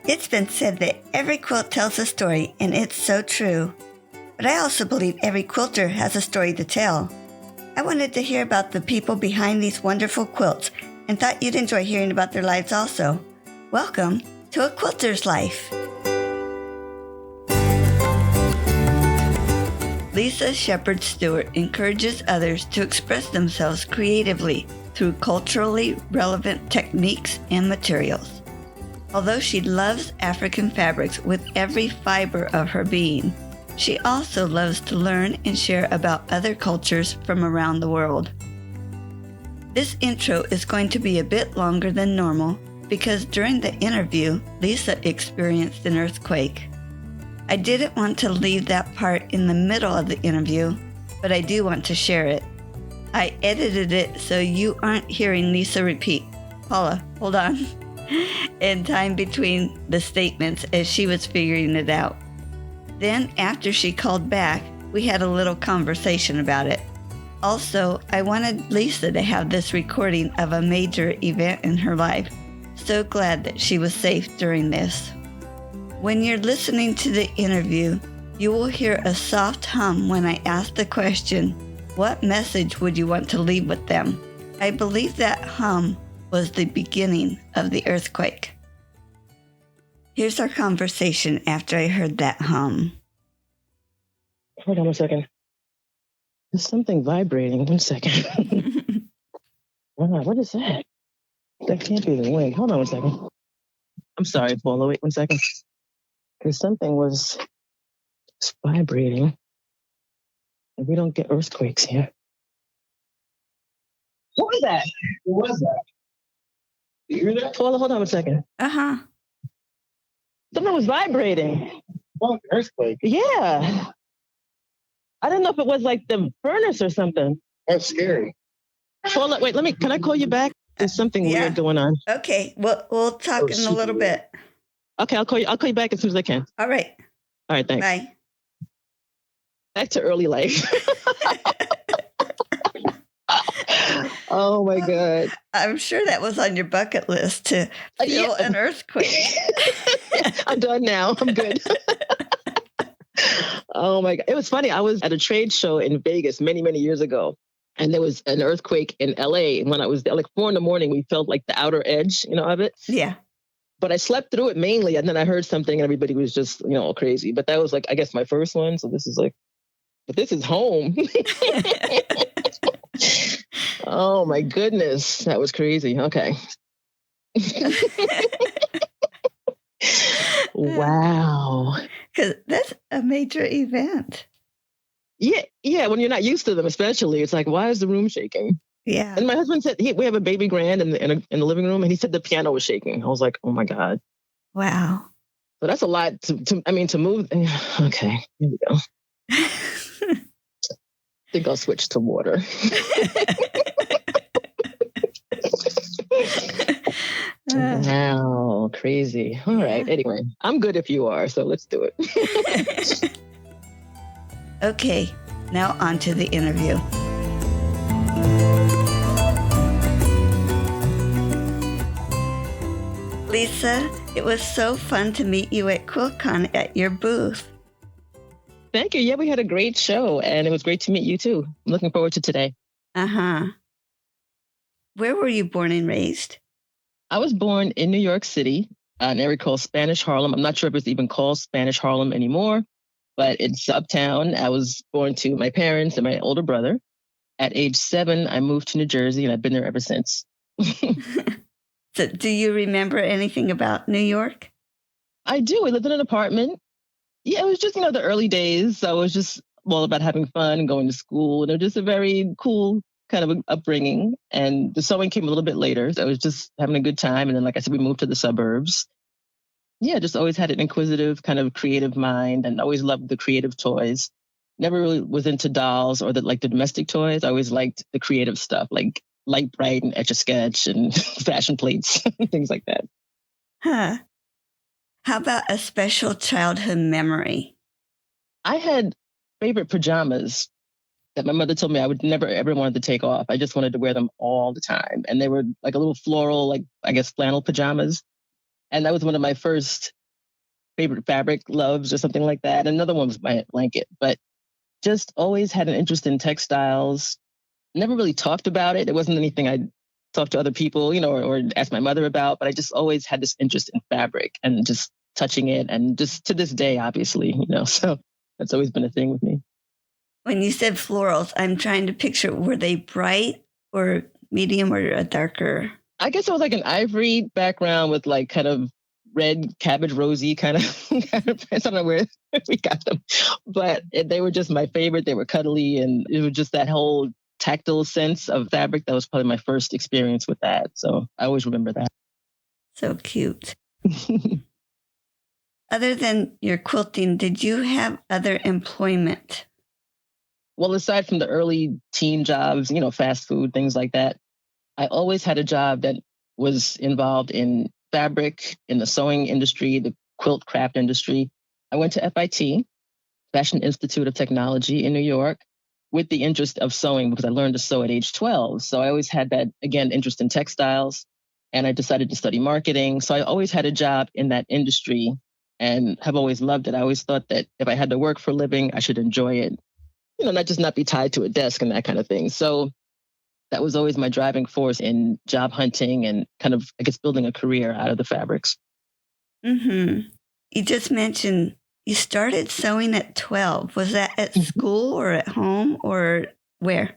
It's been said that every quilt tells a story, and it's so true. But I also believe every quilter has a story to tell. I wanted to hear about the people behind these wonderful quilts and thought you'd enjoy hearing about their lives also. Welcome to A Quilter's Life. Lisa Shepard Stewart encourages others to express themselves creatively through culturally relevant techniques and materials. Although she loves African fabrics with every fiber of her being, she also loves to learn and share about other cultures from around the world. This intro is going to be a bit longer than normal because during the interview, Lisa experienced an earthquake. I didn't want to leave that part in the middle of the interview, but I do want to share it. I edited it so you aren't hearing Lisa repeat, "Paula, hold on," in time between the statements as she was figuring it out. Then, after she called back, we had a little conversation about it. Also, I wanted Lisa to have this recording of a major event in her life. So glad that she was safe during this. When you're listening to the interview, you will hear a soft hum when I ask the question, what message would you want to leave with them? I believe that hum was the beginning of the earthquake. Here's our conversation after I heard that hum. Hold on 1 second. There's something vibrating. 1 second. Wow, what is that? That can't be the wind. Hold on 1 second. I'm sorry, Paula. Wait 1 second. Because something was vibrating. And we don't get earthquakes here. What was that? What was that? You hear that? Paula, hold on 1 second. Uh-huh. Something was vibrating. Oh, earthquake. Yeah. I didn't know if it was like the furnace or something. That's scary. Paula, wait, can I call you back? There's something weird going on. Okay, we'll talk in a little bit. Okay, I'll call you back as soon as I can. All right. All right, thanks. Bye. Back to early life. Oh my God. I'm sure that was on your bucket list to feel an earthquake. I'm done now. I'm good. Oh my God. It was funny. I was at a trade show in Vegas many, many years ago. And there was an earthquake in LA. And when I was there, like 4 a.m, we felt like the outer edge, of it. Yeah. But I slept through it mainly. And then I heard something and everybody was just, all crazy. But that was like, I guess my first one. So this is home. Oh my goodness. That was crazy. Okay. Wow. Because that's a major event. Yeah. When you're not used to them, especially, it's like, why is the room shaking? Yeah. And my husband said we have a baby grand in the living room, and he said the piano was shaking. I was like, oh my God. Wow. So that's a lot to move. Okay, here we go. I think I'll switch to water. Wow, crazy. All right. Anyway, I'm good if you are, so let's do it. Okay, now on to the interview. Lisa, it was so fun to meet you at QuiltCon at your booth. Thank you. Yeah, we had a great show, and it was great to meet you too. I'm looking forward to today. Uh-huh. Where were you born and raised? I was born in New York City, an area called Spanish Harlem. I'm not sure if it's even called Spanish Harlem anymore, but it's uptown. I was born to my parents and my older brother. At age 7, I moved to New Jersey, and I've been there ever since. So do you remember anything about New York? I do. I lived in an apartment. Yeah, it was just, the early days. I was just all about having fun and going to school. And it was just a very cool kind of upbringing. And the sewing came a little bit later. So I was just having a good time. And then, like I said, we moved to the suburbs. Yeah, just always had an inquisitive kind of creative mind and always loved the creative toys. Never really was into dolls or the domestic toys. I always liked the creative stuff, like Light Bright and Etch-a-Sketch and fashion plates, things like that. Huh. How about a special childhood memory? I had favorite pajamas that my mother told me I would never, ever wanted to take off. I just wanted to wear them all the time. And they were like a little floral, flannel pajamas. And that was one of my first favorite fabric loves or something like that. Another one was my blanket, but just always had an interest in textiles. Never really talked about it. It wasn't anything I talked to other people, or asked my mother about, but I just always had this interest in fabric and just touching it. And just to this day, obviously, so that's always been a thing with me. When you said florals, I'm trying to picture, were they bright or medium or a darker? I guess it was like an ivory background with like kind of red cabbage rosy kind of prints. I don't know where we got them, but they were just my favorite. They were cuddly, and it was just that whole tactile sense of fabric. That was probably my first experience with that. So I always remember that. So cute. Other than your quilting, did you have other employment? Well, aside from the early teen jobs, fast food, things like that, I always had a job that was involved in fabric, in the sewing industry, the quilt craft industry. I went to FIT, Fashion Institute of Technology in New York, with the interest of sewing because I learned to sew at age 12. So I always had that, again, interest in textiles. And I decided to study marketing. So I always had a job in that industry and have always loved it. I always thought that if I had to work for a living, I should enjoy it, not be tied to a desk and that kind of thing. So that was always my driving force in job hunting and kind of, I guess, building a career out of the fabrics. Mm-hmm. You just mentioned you started sewing at 12. Was that at school or at home or where?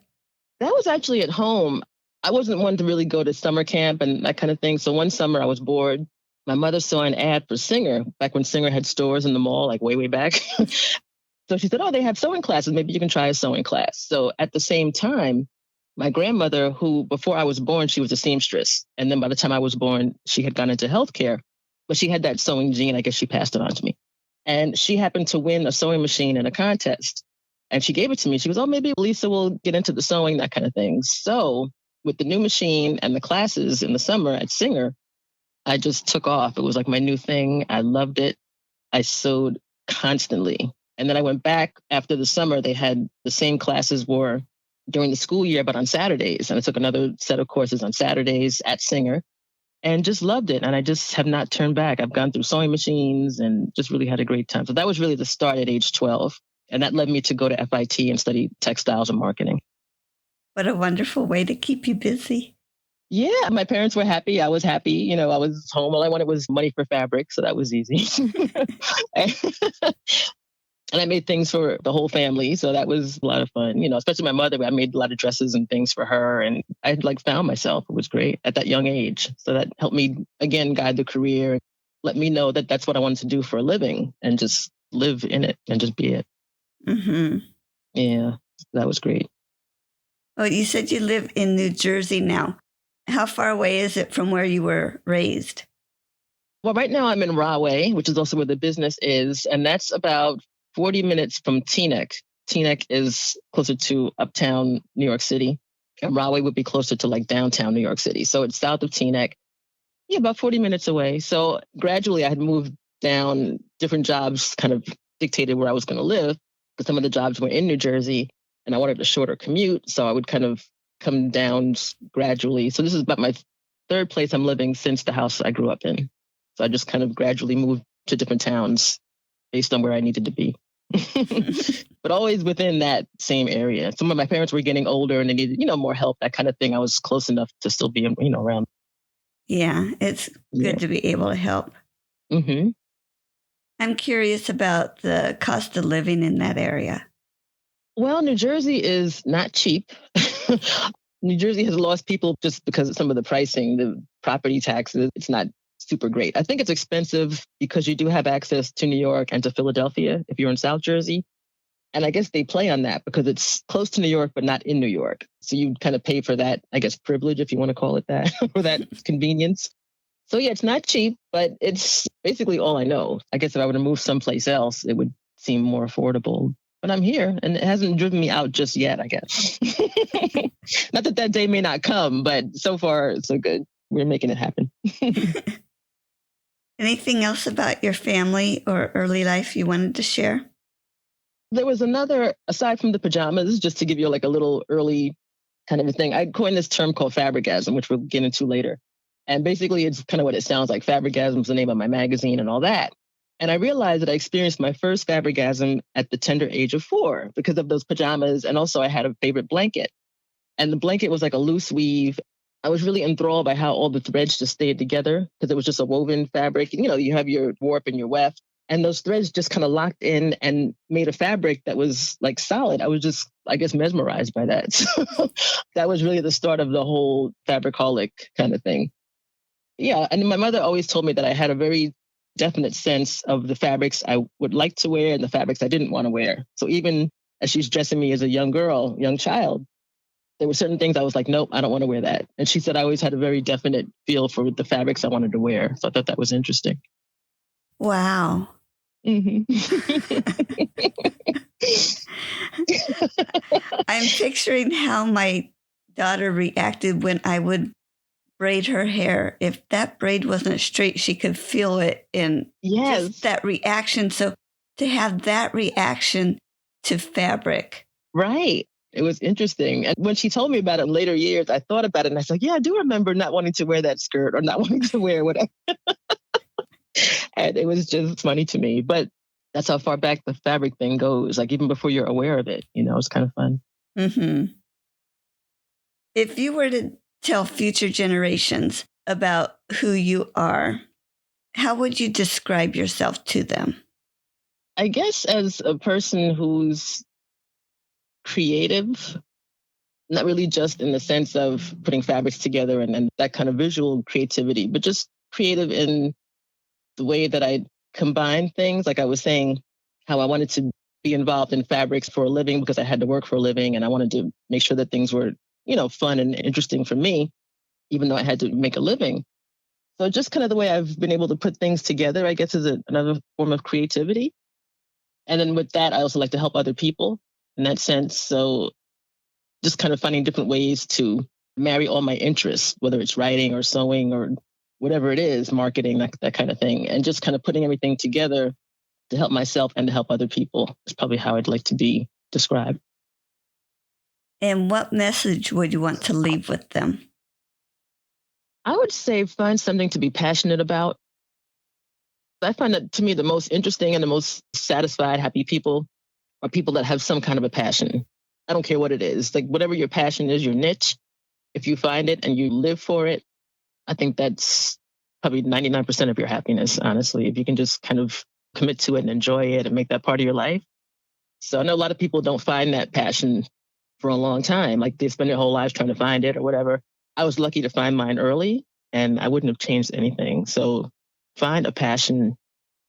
That was actually at home. I wasn't one to really go to summer camp and that kind of thing. So one summer I was bored. My mother saw an ad for Singer back when Singer had stores in the mall, like way, way back. So she said, oh, they have sewing classes. Maybe you can try a sewing class. So at the same time, my grandmother, who before I was born, she was a seamstress. And then by the time I was born, she had gone into healthcare, but she had that sewing gene. I guess she passed it on to me. And she happened to win a sewing machine in a contest. And she gave it to me. She goes, oh, maybe Lisa will get into the sewing, that kind of thing. So with the new machine and the classes in the summer at Singer, I just took off. It was like my new thing. I loved it. I sewed constantly. And then I went back after the summer. They had the same classes were during the school year, but on Saturdays. And I took another set of courses on Saturdays at Singer and just loved it. And I just have not turned back. I've gone through sewing machines and just really had a great time. So that was really the start at age 12. And that led me to go to FIT and study textiles and marketing. What a wonderful way to keep you busy. Yeah, my parents were happy. I was happy. I was home. All I wanted was money for fabric. So that was easy. And I made things for the whole family. So that was a lot of fun, especially my mother. I made a lot of dresses and things for her. And I found myself. It was great at that young age. So that helped me, again, guide the career, let me know that that's what I wanted to do for a living and just live in it and just be it. Mm-hmm. Yeah, that was great. Oh, you said you live in New Jersey now. How far away is it from where you were raised? Well, right now I'm in Rahway, which is also where the business is. And that's about 40 minutes from Teaneck. Teaneck is closer to uptown New York City. And Rahway would be closer to like downtown New York City. So it's south of Teaneck. Yeah, about 40 minutes away. So gradually I had moved down. Different jobs kind of dictated where I was going to live. But some of the jobs were in New Jersey and I wanted a shorter commute. So I would kind of come down gradually. So this is about my third place I'm living since the house I grew up in. So I just kind of gradually moved to different towns based on where I needed to be. But always within that same area. Some of my parents were getting older and they needed, more help, that kind of thing. I was close enough to still be, around. Yeah, it's good to be able to help. Mm-hmm. I'm curious about the cost of living in that area. Well, New Jersey is not cheap. New Jersey has lost people just because of some of the pricing, the property taxes. It's not super great. I think it's expensive because you do have access to New York and to Philadelphia if you're in South Jersey. And I guess they play on that because it's close to New York, but not in New York. So you kind of pay for that, I guess, privilege, if you want to call it that, or that convenience. So yeah, it's not cheap, but it's basically all I know. I guess if I were to move someplace else, it would seem more affordable. But I'm here and it hasn't driven me out just yet, I guess. Not that day may not come, but so far, so good. We're making it happen. Anything else about your family or early life you wanted to share? There was another, aside from the pajamas, just to give you like a little early kind of a thing. I coined this term called fabrigasm, which we'll get into later. And basically it's kind of what it sounds like. Fabrigasm is the name of my magazine and all that. And I realized that I experienced my first fabricasm at the tender age of 4 because of those pajamas. And also I had a favorite blanket. And the blanket was like a loose weave. I was really enthralled by how all the threads just stayed together because it was just a woven fabric. And, you have your warp and your weft. And those threads just kind of locked in and made a fabric that was like solid. I was just, I guess, mesmerized by that. So that was really the start of the whole fabricolic kind of thing. Yeah. And my mother always told me that I had a very definite sense of the fabrics I would like to wear and the fabrics I didn't want to wear. So even as she's dressing me as a young girl, young child, there were certain things I was like, nope, I don't want to wear that. And she said I always had a very definite feel for the fabrics I wanted to wear. So I thought that was interesting. Wow. Mm-hmm. I'm picturing how my daughter reacted when I would braid her hair. If that braid wasn't straight, she could feel it in just that reaction. So to have that reaction to fabric. Right. It was interesting. And when she told me about it in later years, I thought about it and I was like, yeah, I do remember not wanting to wear that skirt or not wanting to wear whatever. And it was just funny to me. But that's how far back the fabric thing goes. Like even before you're aware of it, it's kind of fun. Mm-hmm. If you were to tell future generations about who you are, how would you describe yourself to them? I guess as a person who's creative, not really just in the sense of putting fabrics together and that kind of visual creativity, but just creative in the way that I combine things. Like I was saying, how I wanted to be involved in fabrics for a living because I had to work for a living and I wanted to make sure that things were, fun and interesting for me, even though I had to make a living. So just kind of the way I've been able to put things together, I guess, is another form of creativity. And then with that, I also like to help other people in that sense. So just kind of finding different ways to marry all my interests, whether it's writing or sewing or whatever it is, marketing, that kind of thing. And just kind of putting everything together to help myself and to help other people is probably how I'd like to be described. And what message would you want to leave with them? I would say find something to be passionate about. I find that to me the most interesting and the most satisfied, happy people are people that have some kind of a passion. I don't care what it is. Like whatever your passion is, your niche, if you find it and you live for it, I think that's probably 99% of your happiness, honestly, if you can just kind of commit to it and enjoy it and make that part of your life. So I know a lot of people don't find that passion for a long time. Like they spend their whole lives trying to find it or whatever. I was lucky to find mine early and I wouldn't have changed anything. So find a passion,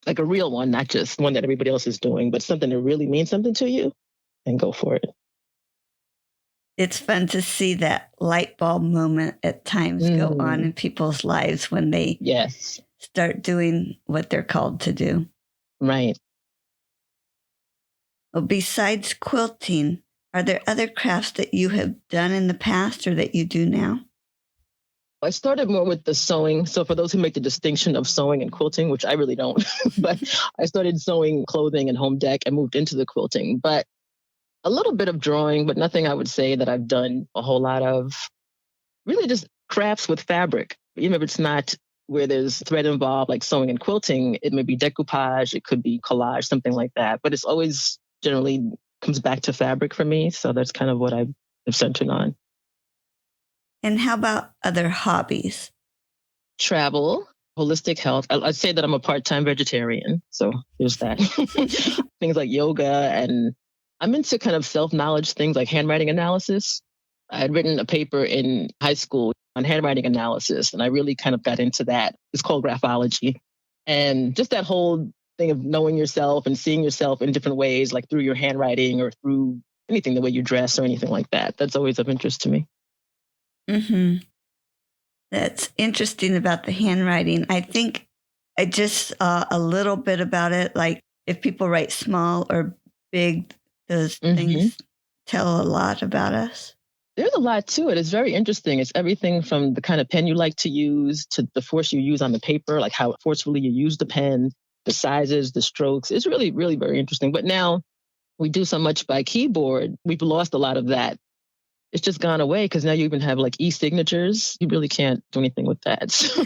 like a real one, not just one that everybody else is doing, but something that really means something to you and go for it. It's fun to see that light bulb moment at times go on in people's lives when they start doing what they're called to do. Right. Well, besides quilting, are there other crafts that you have done in the past or that you do now? I started more with the sewing. So for those who make the distinction of sewing and quilting, which I really don't, but I started sewing clothing and home dec and moved into the quilting. But a little bit of drawing, but nothing I would say that I've done a whole lot of. Really just crafts with fabric. Even if it's not where there's thread involved, like sewing and quilting, it may be decoupage, it could be collage, something like that. But it's always generally comes back to fabric for me. So that's kind of what I've centered on. And how about other hobbies? Travel, holistic health. I'd say that I'm a part-time vegetarian. So there's that. Things like yoga, and I'm into kind of self-knowledge things like handwriting analysis. I had written a paper in high school on handwriting analysis, and I really kind of got into that. It's called graphology. And just that whole thing of knowing yourself and seeing yourself in different ways, like through your handwriting or through anything, the way you dress or anything like that. That's always of interest to me. Mm-hmm. That's interesting about the handwriting. I think I just saw a little bit about it. Like if people write small or big, those things tell a lot about us. There's a lot to it. It's very interesting. It's everything from the kind of pen you like to use to the force you use on the paper, like how forcefully you use the pen, the sizes, the strokes. It's really, really very interesting. But now we do so much by keyboard. We've lost a lot of that. It's just gone away because now you even have like e-signatures. You really can't do anything with that. So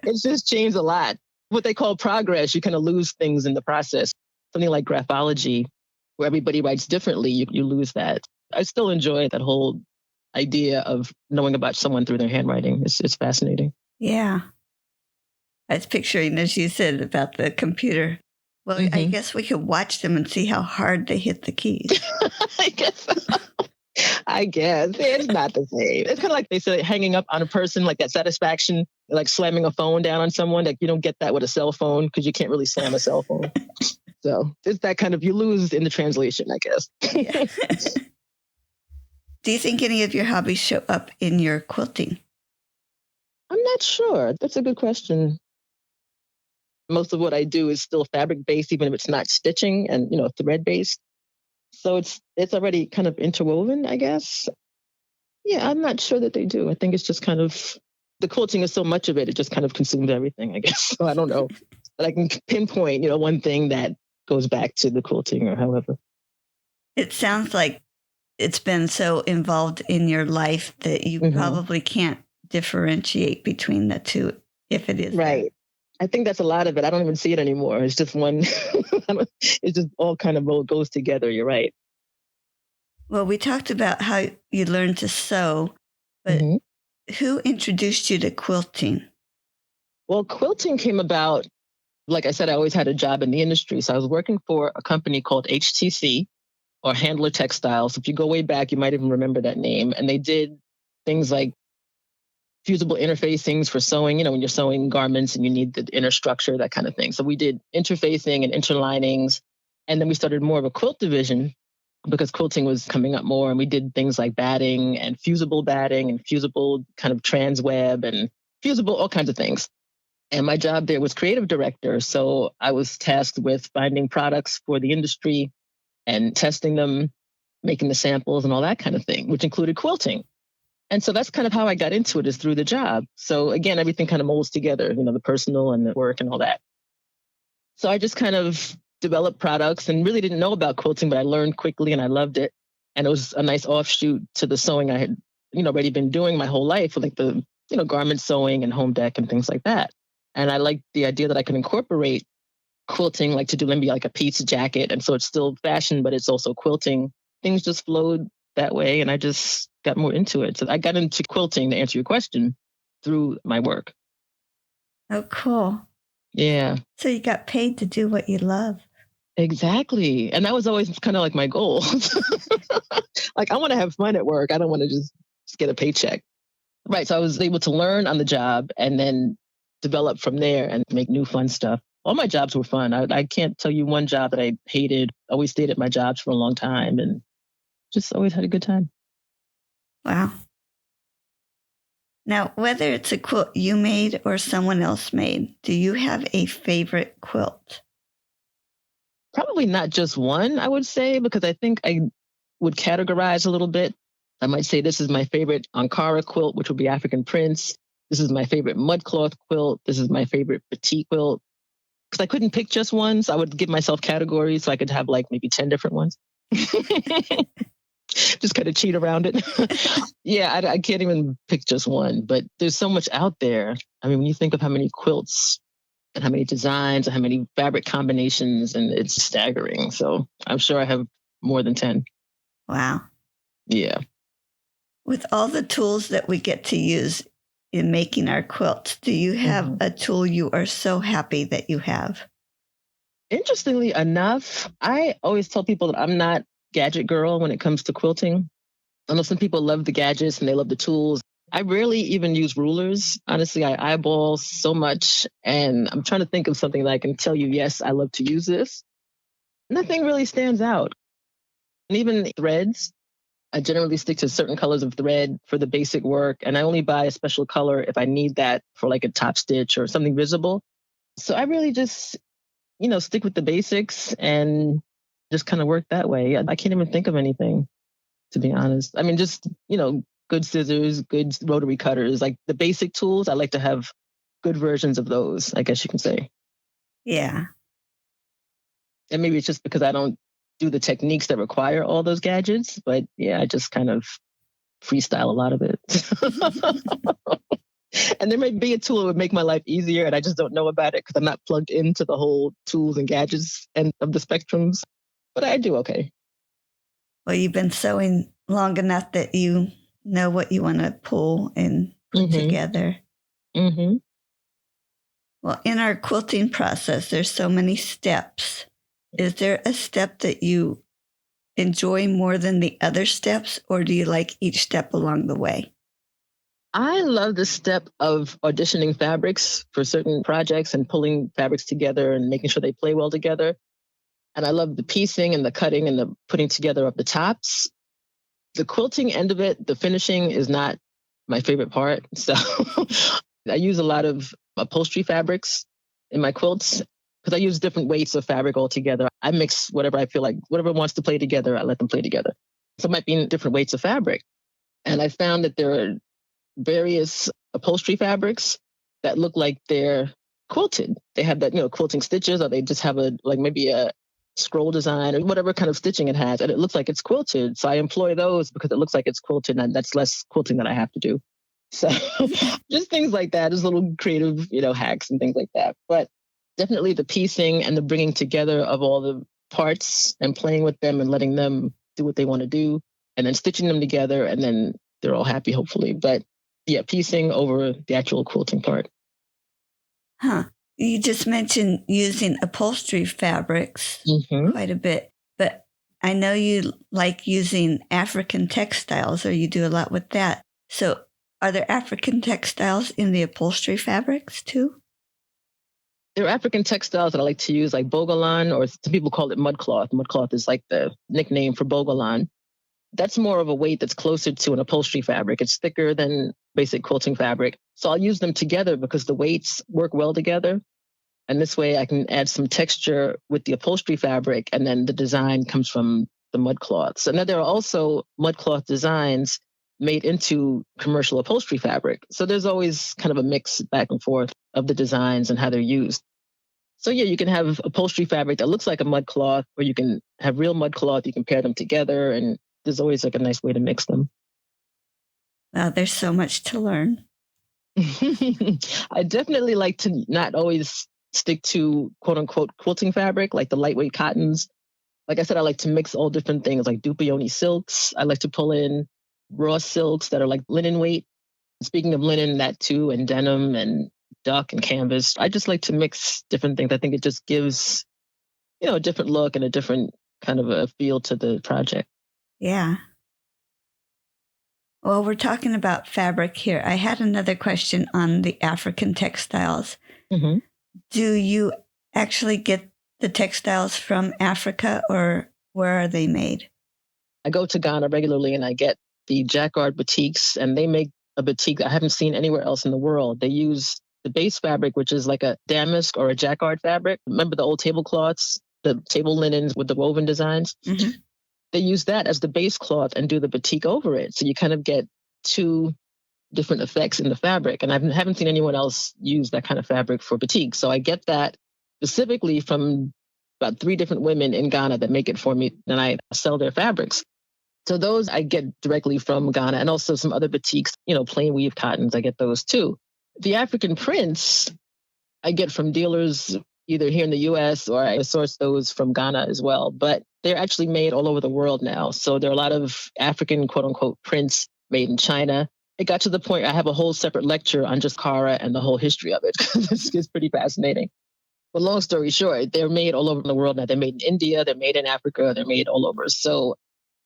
it's just changed a lot. what they call progress. You kind of lose things in the process. Something like graphology, where everybody writes differently, you lose that. I still enjoy that whole idea of knowing about someone through their handwriting. It's fascinating. Yeah. I was picturing, as you said, about the computer. Well, I guess we could watch them and see how hard they hit the keys. I guess it's not the same. It's kind of like they say hanging up on a person, like that satisfaction, like slamming a phone down on someone. Like you don't get that with a cell phone because you can't really slam a cell phone. So it's that kind of, you lose in the translation, I guess. Yeah. Do you think any of your hobbies show up in your quilting? I'm not sure. That's a good question. Most of what I do is still fabric based, even if it's not stitching and, thread based. So it's already kind of interwoven, I guess. Yeah, I'm not sure that they do. I think it's just kind of, the quilting is so much of it, it just kind of consumes everything, I guess. So I don't know. But I can pinpoint, one thing that goes back to the quilting or however. It sounds like it's been so involved in your life that you probably can't differentiate between the two if it is. Right. I think that's a lot of it. I don't even see it anymore. It's just one, it's just all kind of goes together. You're right. Well, we talked about how you learned to sew, but who introduced you to quilting? Well, quilting came about, like I said, I always had a job in the industry. So I was working for a company called HTC, or Handler Textiles. If you go way back, you might even remember that name. And they did things like fusible interfacings for sewing, when you're sewing garments and you need the inner structure, that kind of thing. So we did interfacing and interlinings. And then we started more of a quilt division because quilting was coming up more. And we did things like batting and fusible kind of trans web and fusible, all kinds of things. And my job there was creative director. So I was tasked with finding products for the industry and testing them, making the samples and all that kind of thing, which included quilting. And so that's kind of how I got into it, is through the job. So again, everything kind of molds together, the personal and the work and all that. So I just kind of developed products and really didn't know about quilting, but I learned quickly and I loved it. And it was a nice offshoot to the sewing I had, already been doing my whole life, like the, garment sewing and home deck and things like that. And I liked the idea that I could incorporate quilting, like to do maybe like a pizza jacket. And so it's still fashion, but it's also quilting. Things just flowed that way. And I just got more into it. So I got into quilting, to answer your question, through my work. Oh, cool. Yeah. So you got paid to do what you love. Exactly. And that was always kind of like my goal. Like, I want to have fun at work. I don't want to just get a paycheck. Right. So I was able to learn on the job and then develop from there and make new fun stuff. All my jobs were fun. I can't tell you one job that I hated. Always stayed at my jobs for a long time and just always had a good time. Wow. Now, whether it's a quilt you made or someone else made, do you have a favorite quilt? Probably not just one, I would say, because I think I would categorize a little bit. I might say this is my favorite Ankara quilt, which would be African prints. This is my favorite mudcloth quilt. This is my favorite petite quilt. Because I couldn't pick just one, so I would give myself categories so I could have like maybe 10 different ones. Just kind of cheat around it. Yeah, I can't even pick just one, but there's so much out there. I mean, when you think of how many quilts and how many designs and how many fabric combinations, and it's staggering. So I'm sure I have more than 10. Wow. Yeah. With all the tools that we get to use in making our quilts, do you have a tool you are so happy that you have? Interestingly enough, I always tell people that I'm not gadget girl when it comes to quilting. I know some people love the gadgets and they love the tools. I rarely even use rulers. Honestly, I eyeball so much and I'm trying to think of something that I can tell you, yes, I love to use this. Nothing really stands out. And even threads, I generally stick to certain colors of thread for the basic work. And I only buy a special color if I need that for like a top stitch or something visible. So I really just, stick with the basics and just kind of work that way. I can't even think of anything, to be honest. I mean, just, good scissors, good rotary cutters, like the basic tools. I like to have good versions of those, I guess you can say. Yeah. And maybe it's just because I don't do the techniques that require all those gadgets. But yeah, I just kind of freestyle a lot of it. And there may be a tool that would make my life easier, and I just don't know about it because I'm not plugged into the whole tools and gadgets and of the spectrums. But I do okay. Well, you've been sewing long enough that you know what you want to pull and put together. Mm-hmm. Well, in our quilting process, there's so many steps. Is there a step that you enjoy more than the other steps, or do you like each step along the way? I love the step of auditioning fabrics for certain projects and pulling fabrics together and making sure they play well together. And I love the piecing and the cutting and the putting together of the tops. The quilting end of it, the finishing is not my favorite part. So I use a lot of upholstery fabrics in my quilts because I use different weights of fabric altogether. I mix whatever I feel like, whatever wants to play together, I let them play together. So it might be in different weights of fabric. And I found that there are various upholstery fabrics that look like they're quilted. They have that, quilting stitches, or they just have maybe a scroll design or whatever kind of stitching it has, and it looks like it's quilted. So I employ those because it looks like it's quilted, and that's less quilting that I have to do. So just things like that, just little creative, hacks and things like that. But definitely the piecing and the bringing together of all the parts and playing with them and letting them do what they want to do, and then stitching them together, and then they're all happy, hopefully. But yeah, piecing over the actual quilting part. Huh. You just mentioned using upholstery fabrics quite a bit, but I know you like using African textiles, or you do a lot with that. So are there African textiles in the upholstery fabrics too? There are African textiles that I like to use, like bogolan, or some people call it mudcloth. Mudcloth is like the nickname for bogolan. That's more of a weight that's closer to an upholstery fabric. It's thicker than basic quilting fabric. So I'll use them together because the weights work well together. And this way I can add some texture with the upholstery fabric, and then the design comes from the mudcloth. So now there are also mudcloth designs made into commercial upholstery fabric. So there's always kind of a mix back and forth of the designs and how they're used. So yeah, you can have upholstery fabric that looks like a mudcloth, or you can have real mudcloth. You can pair them together, and there's always like a nice way to mix them. Wow, there's so much to learn. I definitely like to not always stick to quote unquote quilting fabric, like the lightweight cottons. Like I said, I like to mix all different things, like Dupioni silks. I like to pull in raw silks that are like linen weight. Speaking of linen, that too, and denim and duck and canvas. I just like to mix different things. I think it just gives, a different look and a different kind of a feel to the project. Yeah. Well, we're talking about fabric here. I had another question on the African textiles. Mm-hmm. Do you actually get the textiles from Africa, or where are they made? I go to Ghana regularly and I get the jacquard batiks, and they make a batik I haven't seen anywhere else in the world. They use the base fabric, which is like a damask or a jacquard fabric. Remember the old tablecloths, the table linens with the woven designs? Mm-hmm. They use that as the base cloth and do the batik over it. So you kind of get two different effects in the fabric. And I haven't seen anyone else use that kind of fabric for batik. So I get that specifically from about 3 different women in Ghana that make it for me, and I sell their fabrics. So those I get directly from Ghana, and also some other batiks, plain weave cottons, I get those too. The African prints I get from dealers either here in the US, or I source those from Ghana as well. But they're actually made all over the world now. So there are a lot of African quote unquote prints made in China. It got to the point I have a whole separate lecture on just Kara and the whole history of it. It's pretty fascinating. But long story short, they're made all over the world now. They're made in India, they're made in Africa, they're made all over. So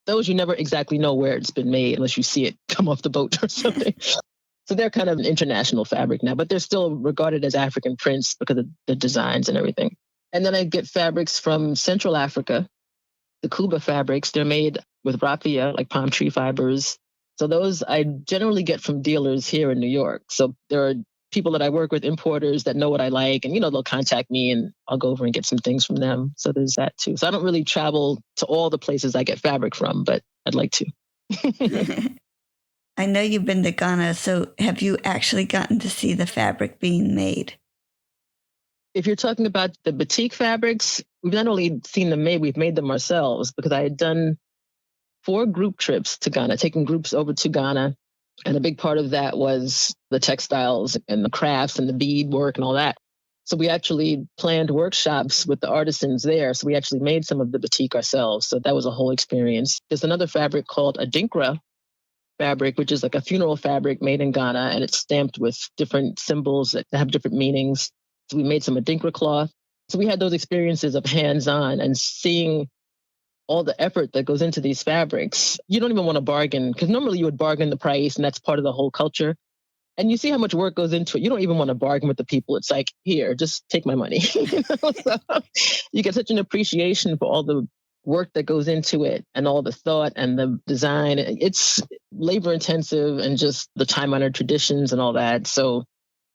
those you never exactly know where it's been made unless you see it come off the boat or something. So they're kind of an international fabric now, but they're still regarded as African prints because of the designs and everything. And then I get fabrics from Central Africa, the Kuba fabrics. They're made with raffia, like palm tree fibers. So those I generally get from dealers here in New York. So there are people that I work with, importers that know what I like, and they'll contact me and I'll go over and get some things from them. So there's that too. So I don't really travel to all the places I get fabric from, but I'd like to. I know you've been to Ghana, so have you actually gotten to see the fabric being made? If you're talking about the batik fabrics, we've not only seen them made, we've made them ourselves, because I had done 4 group trips to Ghana, taking groups over to Ghana And a big part of that was the textiles and the crafts and the bead work and all that. So we actually planned workshops with the artisans there. So we actually made some of the batik ourselves. So that was a whole experience. There's another fabric called a dinkra fabric, which is like a funeral fabric made in Ghana, and it's stamped with different symbols that have different meanings. So we made some adinkra cloth. So we had those experiences of hands-on and seeing all the effort that goes into these fabrics. You don't even want to bargain, because normally you would bargain the price, and that's part of the whole culture. And you see how much work goes into it. You don't even want to bargain with the people. It's like, here, just take my money. So you get such an appreciation for all the work that goes into it and all the thought and the design. It's labor intensive and just the time honored traditions and all that. So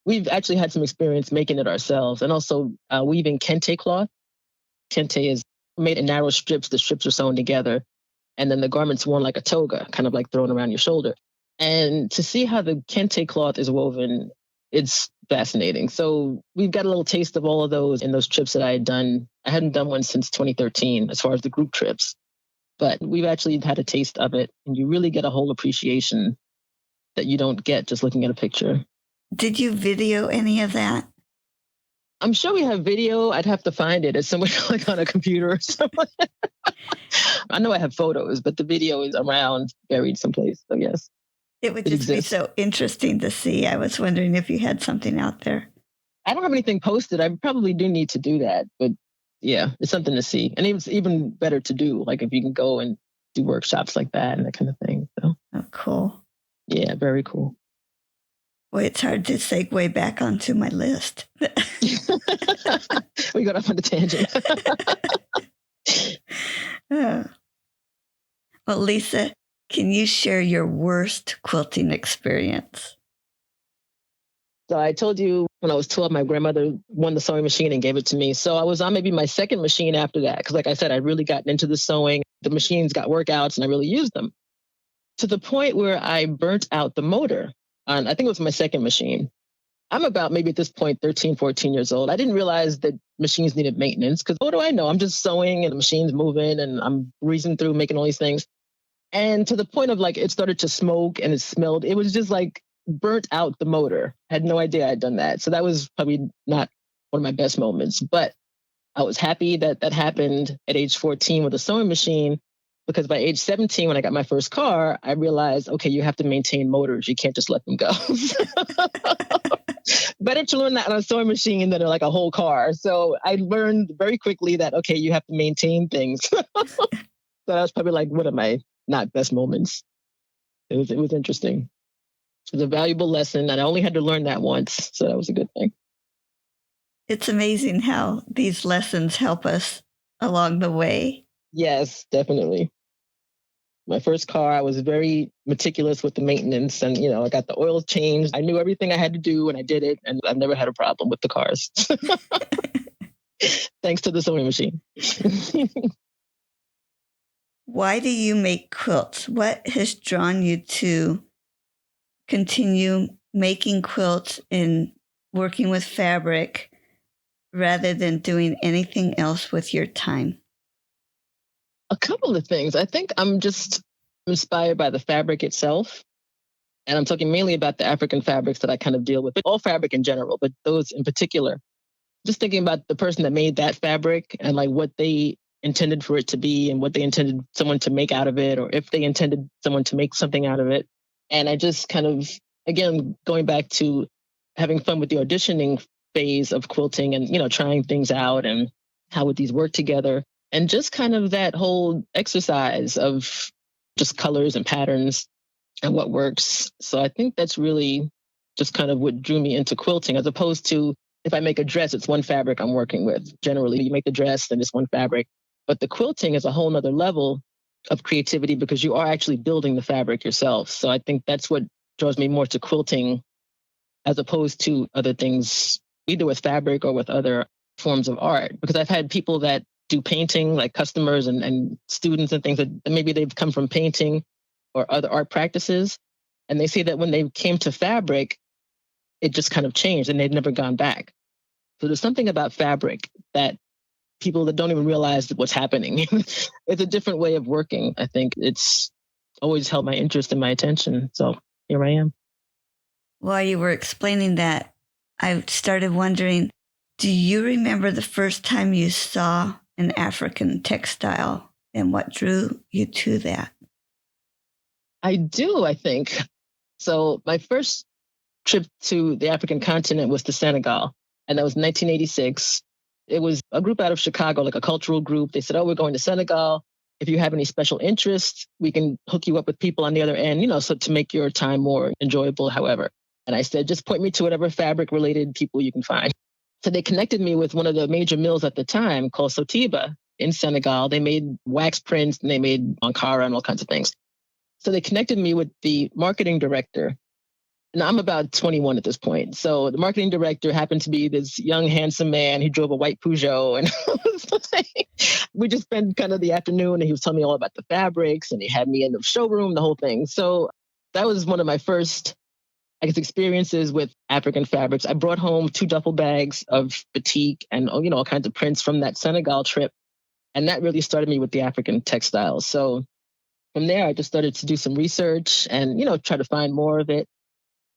we've actually had some experience making it ourselves, and also weaving kente cloth. Kente is made in narrow strips. The strips are sewn together, and then the garment's worn like a toga, kind of like thrown around your shoulder. And to see how the kente cloth is woven, it's fascinating. So we've got a little taste of all of those in those trips that I had done. I hadn't done one since 2013 as far as the group trips, but we've actually had a taste of it, and you really get a whole appreciation that you don't get just looking at a picture. Did you video any of that? I'm sure we have video. I'd have to find it. It's somewhere like on a computer or something. I know I have photos, but the video is around, buried someplace. So yes. It would just be so interesting to see. I was wondering if you had something out there. I don't have anything posted. I probably do need to do that. But yeah, it's something to see. And it's even better to do, like if you can go and do workshops like that and that kind of thing. So, oh, cool. Yeah, very cool. Boy, it's hard to segue back onto my list. We got off on a tangent. Well, Lisa, can you share your worst quilting experience? So I told you when I was 12, my grandmother won the sewing machine and gave it to me. So I was on maybe my second machine after that. Because like I said, I'd really gotten into the sewing. The machines got workouts and I really used them. To the point where I burnt out the motor on, I think it was my second machine. I'm about maybe at this point, 13, 14 years old. I didn't realize that machines needed maintenance because what do I know? I'm just sewing and the machine's moving and I'm breezing through making all these things. And to the point of like, it started to smoke and it smelled. It was just like burnt out the motor. I had no idea I'd done that. So that was probably not one of my best moments, but I was happy that that happened at age 14 with a sewing machine, because by age 17, when I got my first car, I realized, okay, you have to maintain motors. You can't just let them go. Better to learn that on a sewing machine than like a whole car. So I learned very quickly that, okay, you have to maintain things. So that was probably like one of my not best moments. It was interesting. It was a valuable lesson, and I only had to learn that once. So that was a good thing. It's amazing how these lessons help us along the way. Yes, definitely. My first car, I was very meticulous with the maintenance and, I got the oil changed. I knew everything I had to do and I did it. And I've never had a problem with the cars. Thanks to the sewing machine. Why do you make quilts? What has drawn you to continue making quilts and working with fabric rather than doing anything else with your time? A couple of things. I think I'm just inspired by the fabric itself. And I'm talking mainly about the African fabrics that I kind of deal with, but all fabric in general, but those in particular. Just thinking about the person that made that fabric and like what they intended for it to be and what they intended someone to make out of it, or if they intended someone to make something out of it. And I just kind of, again, going back to having fun with the auditioning phase of quilting and, trying things out and how would these work together. And just kind of that whole exercise of just colors and patterns and what works. So I think that's really just kind of what drew me into quilting, as opposed to if I make a dress, it's one fabric I'm working with. Generally, you make the dress, then it's one fabric. But the quilting is a whole nother level of creativity because you are actually building the fabric yourself. So I think that's what draws me more to quilting as opposed to other things, either with fabric or with other forms of art. Because I've had people that do painting, like customers and students and things that maybe they've come from painting or other art practices. And they say that when they came to fabric, it just kind of changed and they'd never gone back. So there's something about fabric that people that don't even realize what's happening. It's a different way of working. I think it's always held my interest and my attention. So here I am. While you were explaining that, I started wondering, do you remember the first time you saw an African textile and what drew you to that? I do, I think. So my first trip to the African continent was to Senegal, and that was 1986. It was a group out of Chicago, like a cultural group. They said, oh, we're going to Senegal. If you have any special interests, we can hook you up with people on the other end, so to make your time more enjoyable, however. And I said, just point me to whatever fabric related people you can find. So they connected me with one of the major mills at the time called Sotiba in Senegal. They made wax prints and they made Ankara and all kinds of things. So they connected me with the marketing director. And I'm about 21 at this point. So the marketing director happened to be this young, handsome man. He drove a white Peugeot. And we just spent kind of the afternoon, and he was telling me all about the fabrics, and he had me in the showroom, the whole thing. So that was one of my first, I guess, experiences with African fabrics. I brought home 2 duffel bags of batik and, all kinds of prints from that Senegal trip. And that really started me with the African textiles. So from there, I just started to do some research and, try to find more of it.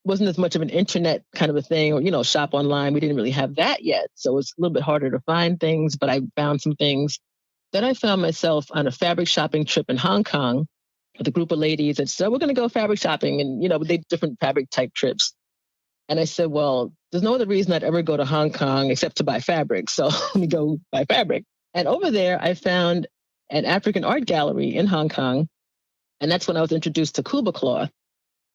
Wasn't as much of an internet kind of a thing or, shop online. We didn't really have that yet. So it was a little bit harder to find things, but I found some things. Then I found myself on a fabric shopping trip in Hong Kong with a group of ladies that said, we're going to go fabric shopping. And, they different fabric type trips. And I said, well, there's no other reason I'd ever go to Hong Kong except to buy fabric. So let me go buy fabric. And over there, I found an African art gallery in Hong Kong. And that's when I was introduced to Kuba cloth.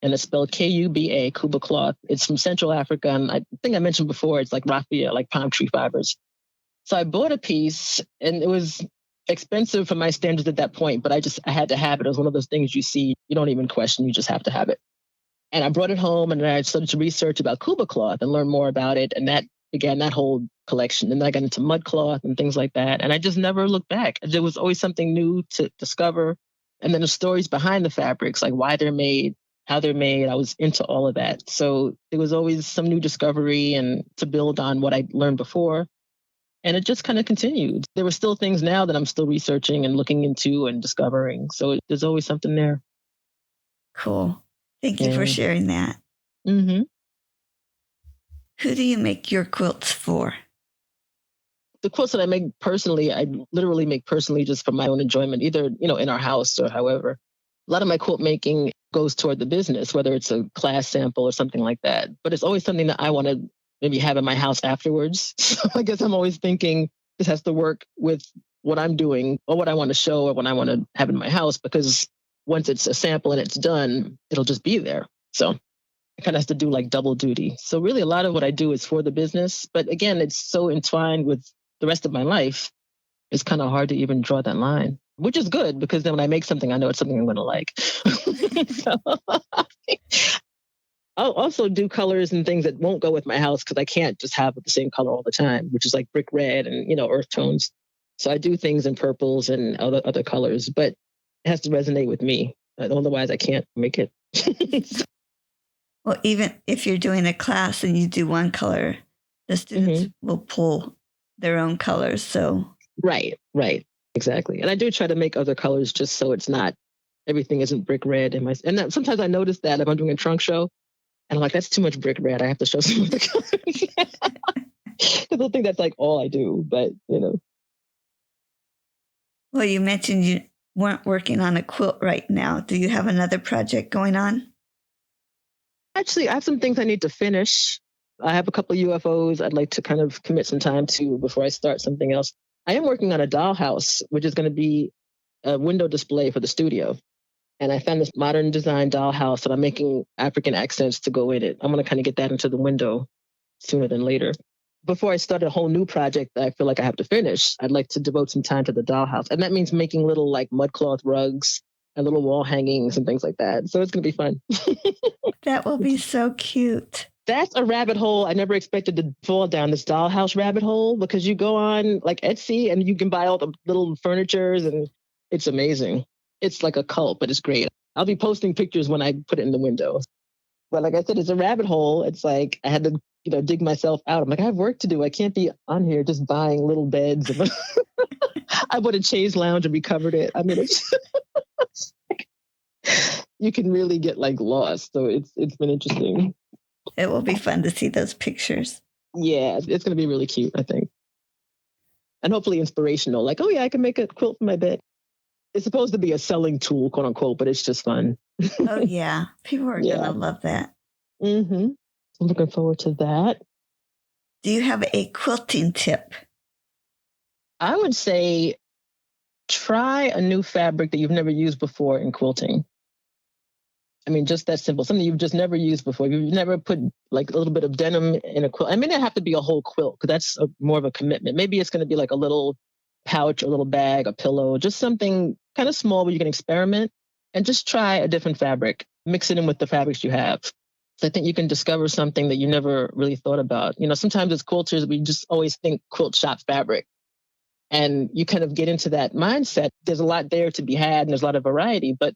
And it's spelled Kuba, Kuba cloth. It's from Central Africa. And I think I mentioned before, it's like raffia, like palm tree fibers. So I bought a piece, and it was expensive for my standards at that point, but I had to have it. It was one of those things you see, you don't even question, you just have to have it. And I brought it home, and then I started to research about Kuba cloth and learn more about it. And that began that whole collection. And then I got into mud cloth and things like that. And I just never looked back. There was always something new to discover. And then the stories behind the fabrics, like why they're made, how they're made. I was into all of that. So there was always some new discovery and to build on what I learned before. And it just kind of continued. There were still things now that I'm still researching and looking into and discovering. So there's always something there. Cool. Thank you for sharing that. Mm-hmm. Who do you make your quilts for? The quilts that I make personally, I literally make personally just for my own enjoyment, either, in our house or however. A lot of my quilt making goes toward the business, whether it's a class sample or something like that. But it's always something that I want to maybe have in my house afterwards. So I guess I'm always thinking this has to work with what I'm doing or what I want to show or what I want to have in my house, because once it's a sample and it's done, it'll just be there. So it kind of has to do like double duty. So really a lot of what I do is for the business. But again, it's so entwined with the rest of my life. It's kind of hard to even draw that line, which is good because then when I make something, I know it's something I'm going to like. So I'll also do colors and things that won't go with my house because I can't just have the same color all the time, which is like brick red and, earth tones. So I do things in purples and other colors, but it has to resonate with me. Otherwise, I can't make it. Well, even if you're doing a class and you do one color, the students will pull their own colors. So Right. Exactly. And I do try to make other colors just so it's not, everything isn't brick red. And sometimes I notice that if I'm doing a trunk show and I'm like, that's too much brick red. I have to show some other colors. Because I think that's like all I do, but Well, you mentioned you weren't working on a quilt right now. Do you have another project going on? Actually, I have some things I need to finish. I have a couple of UFOs I'd like to kind of commit some time to before I start something else. I am working on a dollhouse, which is going to be a window display for the studio. And I found this modern design dollhouse that I'm making African accents to go in it. I'm going to kind of get that into the window sooner than later. Before I start a whole new project that I feel like I have to finish, I'd like to devote some time to the dollhouse. And that means making little like mud cloth rugs and little wall hangings and things like that. So it's going to be fun. That will be so cute. That's a rabbit hole I never expected to fall down, this dollhouse rabbit hole, because you go on like Etsy and you can buy all the little furnitures and it's amazing. It's like a cult, but it's great. I'll be posting pictures when I put it in the window. But like I said, it's a rabbit hole. It's like I had to, dig myself out. I'm like, I have work to do. I can't be on here just buying little beds. I bought a chaise lounge and recovered it. I mean, it's you can really get like lost. So it's been interesting. It will be fun to see those pictures. Yeah, it's going to be really cute, I think. And hopefully inspirational. Like, oh yeah, I can make a quilt for my bed. It's supposed to be a selling tool, quote unquote, but it's just fun. Oh, yeah. People are going to love that. Mm-hmm. I'm looking forward to that. Do you have a quilting tip? I would say try a new fabric that you've never used before in quilting. I mean, just that simple. Something you've just never used before. You've never put like a little bit of denim in a quilt. I mean, it have to be a whole quilt because that's more of a commitment. Maybe it's going to be like a little pouch, a little bag, a pillow, just something kind of small where you can experiment and just try a different fabric. Mix it in with the fabrics you have. So I think you can discover something that you never really thought about. You know, sometimes as quilters, we just always think quilt shop fabric. And you kind of get into that mindset. There's a lot there to be had and there's a lot of variety, but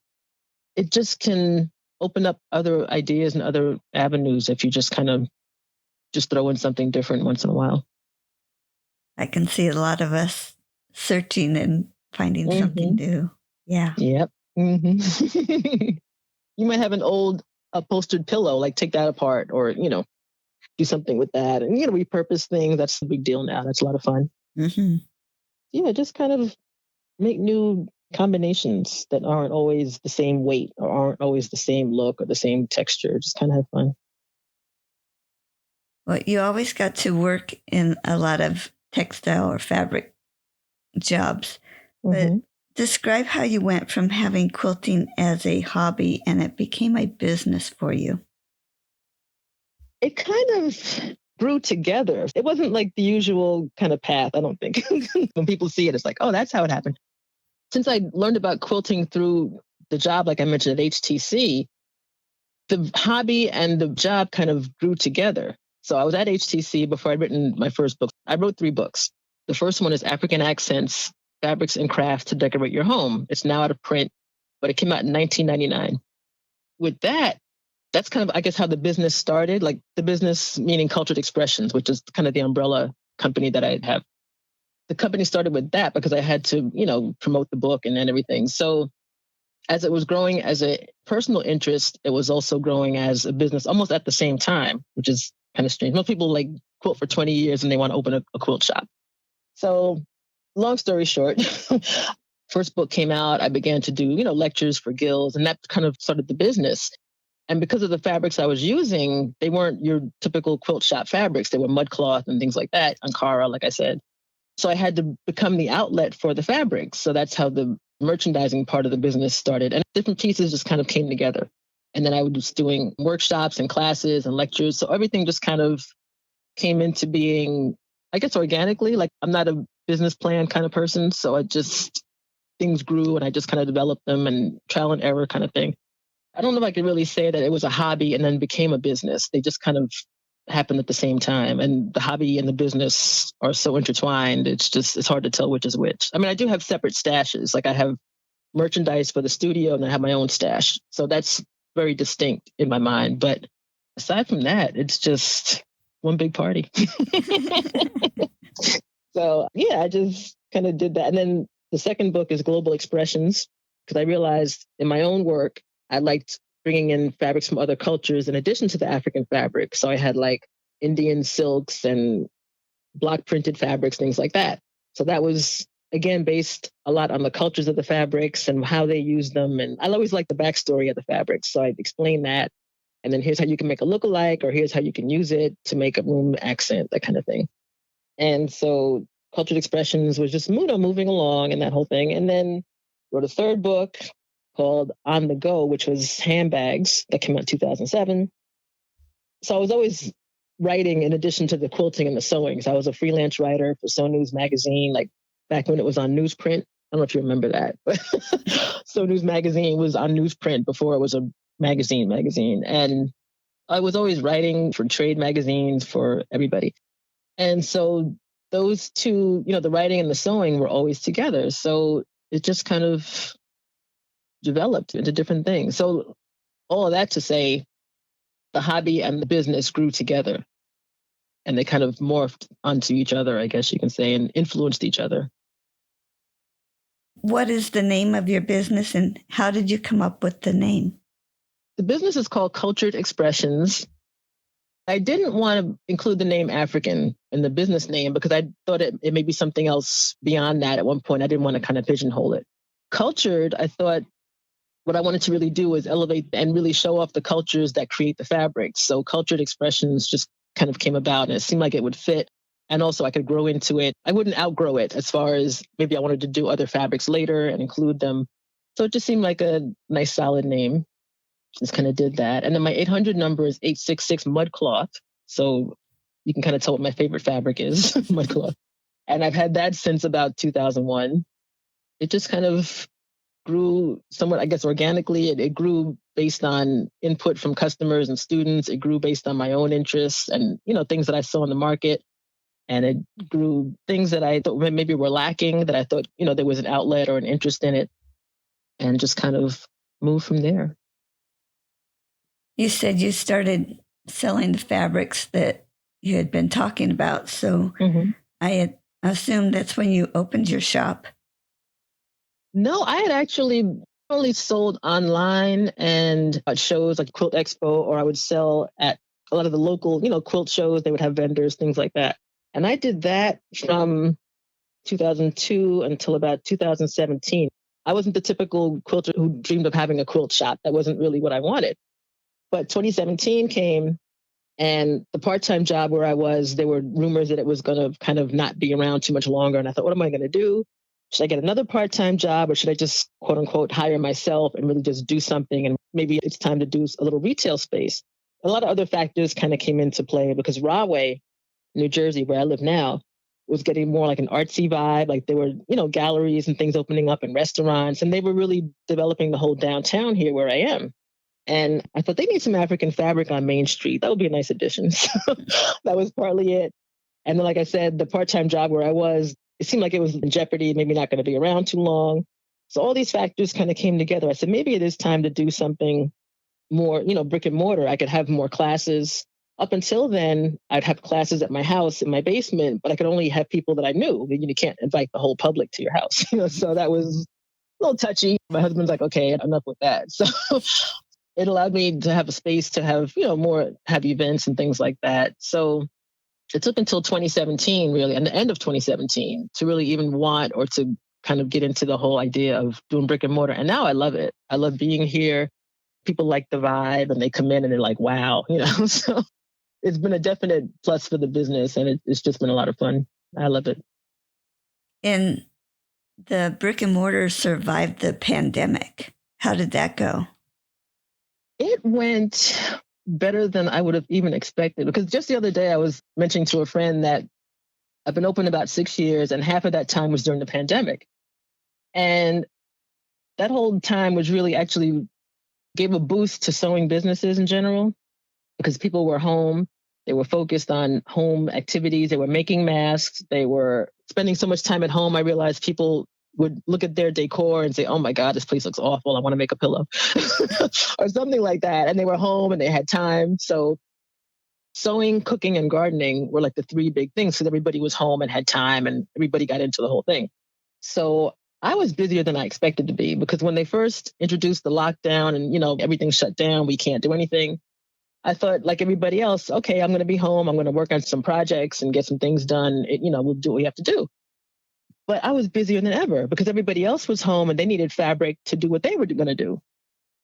it just can open up other ideas and other avenues if you just kind of just throw in something different once in a while. I can see a lot of us searching and finding something new. Yeah. Yep. Mm-hmm. You might have an old upholstered pillow, like take that apart or, you know, do something with that and, you know, repurpose things. That's a big deal now. That's a lot of fun. Mm-hmm. Yeah, just kind of make new combinations that aren't always the same weight or aren't always the same look or the same texture. Just kind of have fun. Well, you always got to work in a lot of textile or fabric jobs, but describe how you went from having quilting as a hobby and it became a business for you. It kind of grew together. It wasn't like the usual kind of path, I don't think. When people see it, it's like, oh, that's how it happened. Since I learned about quilting through the job, like I mentioned at HTC, the hobby and the job kind of grew together. So I was at HTC before I'd written my first book. I wrote 3 books. The first one is African Accents, Fabrics and Crafts to Decorate Your Home. It's now out of print, but it came out in 1999. With that, that's kind of, I guess, how the business started. Like the business meaning Cultured Expressions, which is kind of the umbrella company that I have. The company started with that because I had to, you know, promote the book and then everything. So as it was growing as a personal interest, it was also growing as a business almost at the same time, which is kind of strange. Most people like quilt for 20 years and they want to open a quilt shop. So long story short, first book came out. I began to do, you know, lectures for guilds and that kind of started the business. And because of the fabrics I was using, they weren't your typical quilt shop fabrics. They were mud cloth and things like that, Ankara, like I said. So I had to become the outlet for the fabrics. So that's how the merchandising part of the business started. And different pieces just kind of came together. And then I was doing workshops and classes and lectures. So everything just kind of came into being, I guess, organically. Like I'm not a business plan kind of person. So things grew and I just kind of developed them and trial and error kind of thing. I don't know if I could really say that it was a hobby and then became a business. They just kind of happened at the same time. And the hobby and the business are so intertwined. It's hard to tell which is which. I mean, I do have separate stashes. Like I have merchandise for the studio and I have my own stash. So that's very distinct in my mind. But aside from that, it's just one big party. So yeah, I just kind of did that. And then the second book is Global Expressions, because I realized in my own work, I liked bringing in fabrics from other cultures in addition to the African fabric. So I had like Indian silks and block printed fabrics, things like that. So that was, again, based a lot on the cultures of the fabrics and how they use them. And I always liked the backstory of the fabrics. So I'd explain that. And then here's how you can make a lookalike, or here's how you can use it to make a room accent, that kind of thing. And so Cultured Expressions was just moving along and that whole thing. And then wrote a third book called On the Go, which was handbags, that came out in 2007. So I was always writing in addition to the quilting and the sewing. So I was a freelance writer for So News magazine, like back when it was on newsprint. I don't know if you remember that, but So News magazine was on newsprint before it was a magazine. And I was always writing for trade magazines for everybody. And so those two, you know, the writing and the sewing were always together. So it just kind of developed into different things. So all of that to say, the hobby and the business grew together and they kind of morphed onto each other, I guess you can say, and influenced each other. What is the name of your business and how did you come up with the name? The business is called Cultured Expressions. I didn't want to include the name African in the business name because I thought it may be something else beyond that at one point. I didn't want to kind of pigeonhole it. Cultured, I thought what I wanted to really do was elevate and really show off the cultures that create the fabrics. So Cultured Expressions just kind of came about and it seemed like it would fit. And also I could grow into it. I wouldn't outgrow it as far as maybe I wanted to do other fabrics later and include them. So it just seemed like a nice solid name. Just kind of did that. And then my 800 number is 866 Mudcloth. So you can kind of tell what my favorite fabric is, Mudcloth. And I've had that since about 2001. It just kind of grew somewhat, I guess, organically. It grew based on input from customers and students. It grew based on my own interests and, things that I saw in the market. And it grew things that I thought maybe were lacking, that I thought, there was an outlet or an interest in it, and just kind of moved from there. You said you started selling the fabrics that you had been talking about. So I had assumed that's when you opened your shop. No, I had actually only sold online and at shows like Quilt Expo, or I would sell at a lot of the local, quilt shows. They would have vendors, things like that. And I did that from 2002 until about 2017. I wasn't the typical quilter who dreamed of having a quilt shop. That wasn't really what I wanted. But 2017 came, and the part-time job where I was, there were rumors that it was going to kind of not be around too much longer. And I thought, what am I going to do? Should I get another part-time job, or should I just, quote unquote, hire myself and really just do something? And maybe it's time to do a little retail space. A lot of other factors kind of came into play because Rahway, New Jersey, where I live now, was getting more like an artsy vibe. Like there were, galleries and things opening up and restaurants, and they were really developing the whole downtown here where I am. And I thought they need some African fabric on Main Street. That would be a nice addition. So that was partly it. And then, like I said, the part-time job where I was, it seemed like it was in jeopardy, maybe not going to be around too long. So all these factors kind of came together. I said, maybe it is time to do something more, brick and mortar. I could have more classes. Up until then, I'd have classes at my house in my basement, but I could only have people that I knew. You can't invite the whole public to your house. So that was a little touchy. My husband's like, okay, enough with that. So it allowed me to have a space to have, have events and things like that. So it took until 2017, really, and the end of 2017 to really even want or to kind of get into the whole idea of doing brick and mortar. And now I love it. I love being here. People like the vibe and they come in and they're like, wow, so it's been a definite plus for the business, and it's just been a lot of fun. I love it. And the brick and mortar survived the pandemic. How did that go? It went better than I would have even expected, because just the other day I was mentioning to a friend that I've been open about 6 years, and half of that time was during the pandemic. And that whole time was really actually gave a boost to sewing businesses in general, because people were home. They were focused on home activities. They were making masks. They were spending so much time at home. I realized people would look at their decor and say, oh my God, this place looks awful. I want to make a pillow or something like that. And they were home and they had time. So sewing, cooking, and gardening were like the three big things, because everybody was home and had time and everybody got into the whole thing. So I was busier than I expected to be, because when they first introduced the lockdown and, everything shut down, we can't do anything. I thought, like everybody else, okay, I'm going to be home. I'm going to work on some projects and get some things done. We'll do what we have to do. But I was busier than ever because everybody else was home and they needed fabric to do what they were going to do.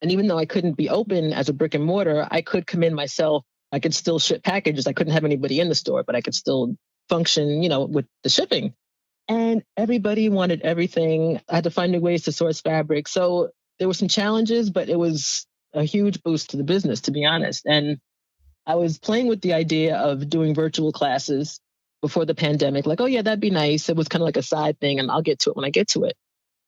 And even though I couldn't be open as a brick and mortar, I could come in myself. I could still ship packages. I couldn't have anybody in the store, but I could still function, with the shipping. And everybody wanted everything. I had to find new ways to source fabric. So there were some challenges, but it was a huge boost to the business, to be honest. And I was playing with the idea of doing virtual classes before the pandemic, like, oh yeah, that'd be nice. It was kind of like a side thing, and I'll get to it when I get to it.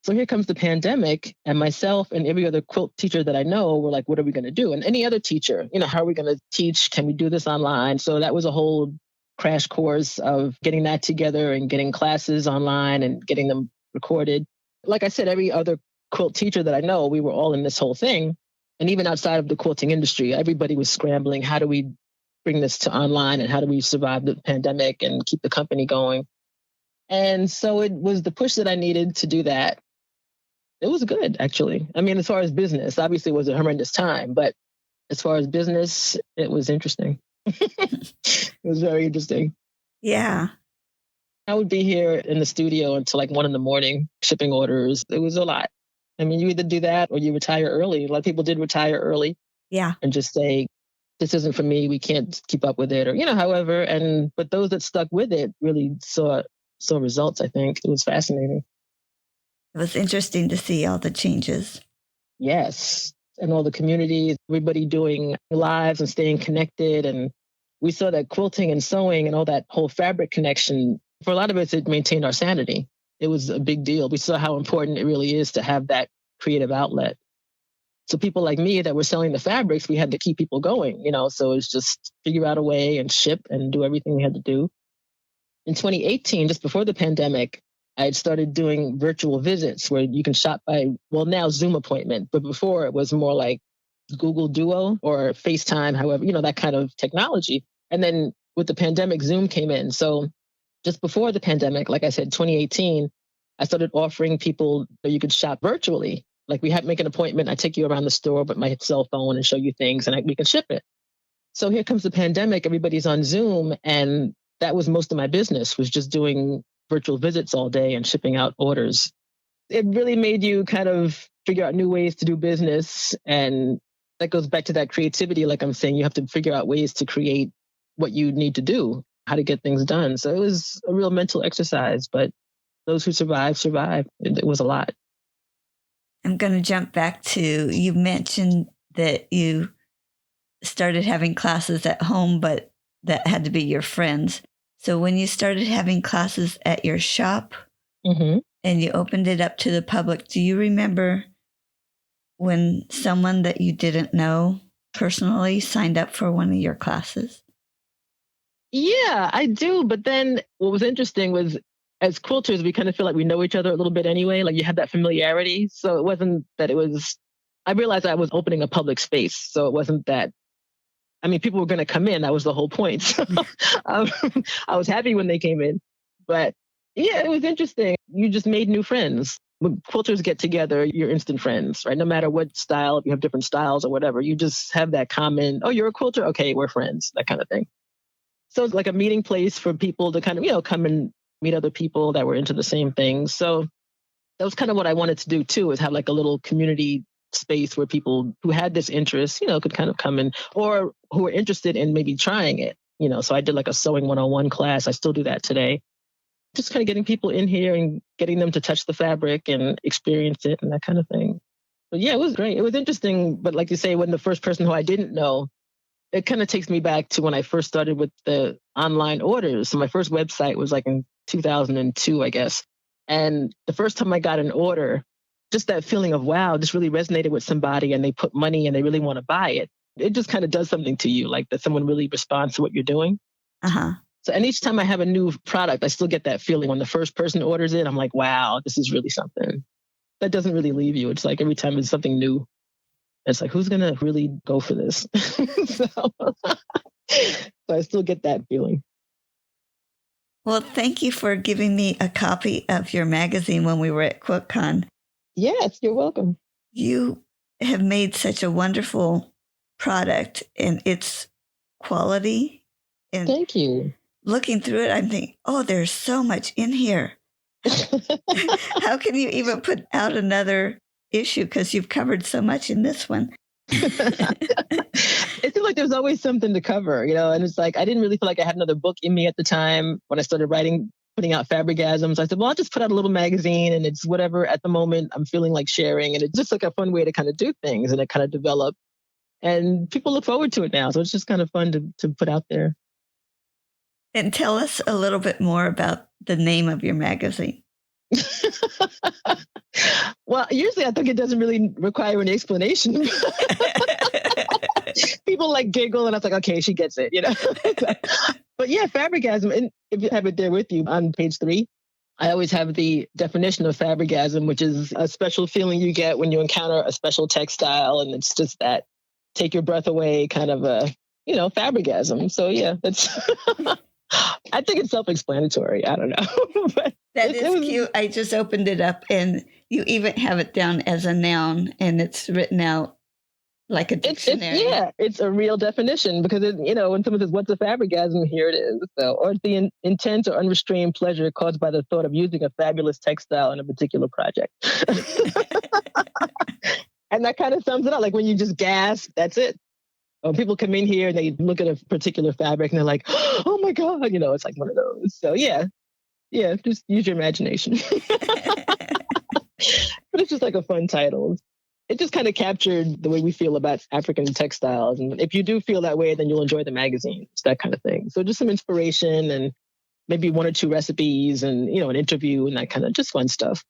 So here comes the pandemic, and myself and every other quilt teacher that I know were like, what are we going to do? And any other teacher, how are we going to teach? Can we do this online? So that was a whole crash course of getting that together and getting classes online and getting them recorded. Like I said, every other quilt teacher that I know, we were all in this whole thing. And even outside of the quilting industry, everybody was scrambling. How do we bring this to online, and how do we survive the pandemic and keep the company going? And so it was the push that I needed to do that. It was good, actually. I mean, as far as business, obviously it was a horrendous time, but As far as business, it was interesting. It was very interesting. Yeah. I would be here in the studio until like 1 a.m, shipping orders. It was a lot. I mean, you either do that or you retire early. A lot of people did retire early Yeah. and just say, this isn't for me. We can't keep up with it, or, however. But those that stuck with it really saw results. I think it was fascinating. It was interesting to see all the changes. Yes. And all the communities, everybody doing lives and staying connected. And we saw that quilting and sewing and all that whole fabric connection, for a lot of us, it maintained our sanity. It was a big deal. We saw how important it really is to have that creative outlet. So people like me that were selling the fabrics, we had to keep people going, so it's just figure out a way and ship and do everything we had to do. In 2018, just before the pandemic, I had started doing virtual visits where you can shop by, well, now Zoom appointment, but before it was more like Google Duo or FaceTime, however, that kind of technology. And then with the pandemic, Zoom came in. So just before the pandemic, like I said, 2018, I started offering people that you could shop virtually. Like we had to make an appointment. I take you around the store with my cell phone and show you things and we can ship it. So here comes the pandemic. Everybody's on Zoom. And that was most of my business, was just doing virtual visits all day and shipping out orders. It really made you kind of figure out new ways to do business. And that goes back to that creativity. Like I'm saying, you have to figure out ways to create what you need to do, how to get things done. So it was a real mental exercise, but those who survived. It was a lot. I'm going to jump back to, you mentioned that you started having classes at home, but that had to be your friends. So when you started having classes at your shop and you opened it up to the public, do you remember when someone that you didn't know personally signed up for one of your classes? Yeah, I do. But then what was interesting was, as quilters, we kind of feel like we know each other a little bit anyway. Like you have that familiarity. So it wasn't that I realized I was opening a public space. So it wasn't that, people were going to come in. That was the whole point. So, I was happy when they came in. But yeah, it was interesting. You just made new friends. When quilters get together, you're instant friends, right? No matter what style, if you have different styles or whatever, you just have that common, oh, you're a quilter? Okay, we're friends, that kind of thing. So it's like a meeting place for people to kind of, come and meet other people that were into the same things. So that was kind of what I wanted to do too, is have like a little community space where people who had this interest, could kind of come in, or who were interested in maybe trying it, So I did like a sewing 101 class. I still do that today. Just kind of getting people in here and getting them to touch the fabric and experience it and that kind of thing. But yeah, it was great. It was interesting. But like you say, when the first person who I didn't know, it kind of takes me back to when I first started with the online orders. So my first website was like in 2002, I guess. And the first time I got an order, just that feeling of, wow, this really resonated with somebody and they put money and they really want to buy it. It just kind of does something to you, like that someone really responds to what you're doing. So, and each time I have a new product, I still get that feeling when the first person orders it. I'm like, wow, this is really something. That doesn't really leave you. It's like every time it's something new. It's like, who's going to really go for this? So I still get that feeling. Well, thank you for giving me a copy of your magazine when we were at QuiltCon. Yes, you're welcome. You have made such a wonderful product and its quality. And thank you. Looking through it, I'm thinking, oh, there's so much in here. How can you even put out another issue? Because you've covered so much in this one. It seems like there's always something to cover, and it's like I didn't really feel like I had another book in me at the time when I started putting out Fabrigasms. I said, well, I'll just put out a little magazine and it's whatever at the moment I'm feeling like sharing. And it's just like a fun way to kind of do things, and it kind of developed. And people look forward to it now. So it's just kind of fun to put out there. And tell us a little bit more about the name of your magazine. Well, usually I think it doesn't really require any explanation. People like giggle and I was like, okay, she gets it, But yeah, Fabrigasm, and if you have it there with you on page 3, I always have the definition of Fabrigasm, which is a special feeling you get when you encounter a special textile. And it's just that take your breath away kind of a, Fabrigasm. So yeah, that's... I think it's self-explanatory. I don't know. But that is cute. I just opened it up and you even have it down as a noun and it's written out Like a dictionary. It's a real definition because when someone says, "What's a fabrigasm?" Here it is. So, or the intense or unrestrained pleasure caused by the thought of using a fabulous textile in a particular project. And that kind of sums it up. Like when you just gasp, that's it. When people come in here and they look at a particular fabric and they're like, "Oh my God," it's like one of those. So yeah, just use your imagination. But it's just like a fun title. It just kind of captured the way we feel about African textiles. And if you do feel that way, then you'll enjoy the magazine. It's that kind of thing. So just some inspiration and maybe one or two recipes and, an interview and that kind of just fun stuff.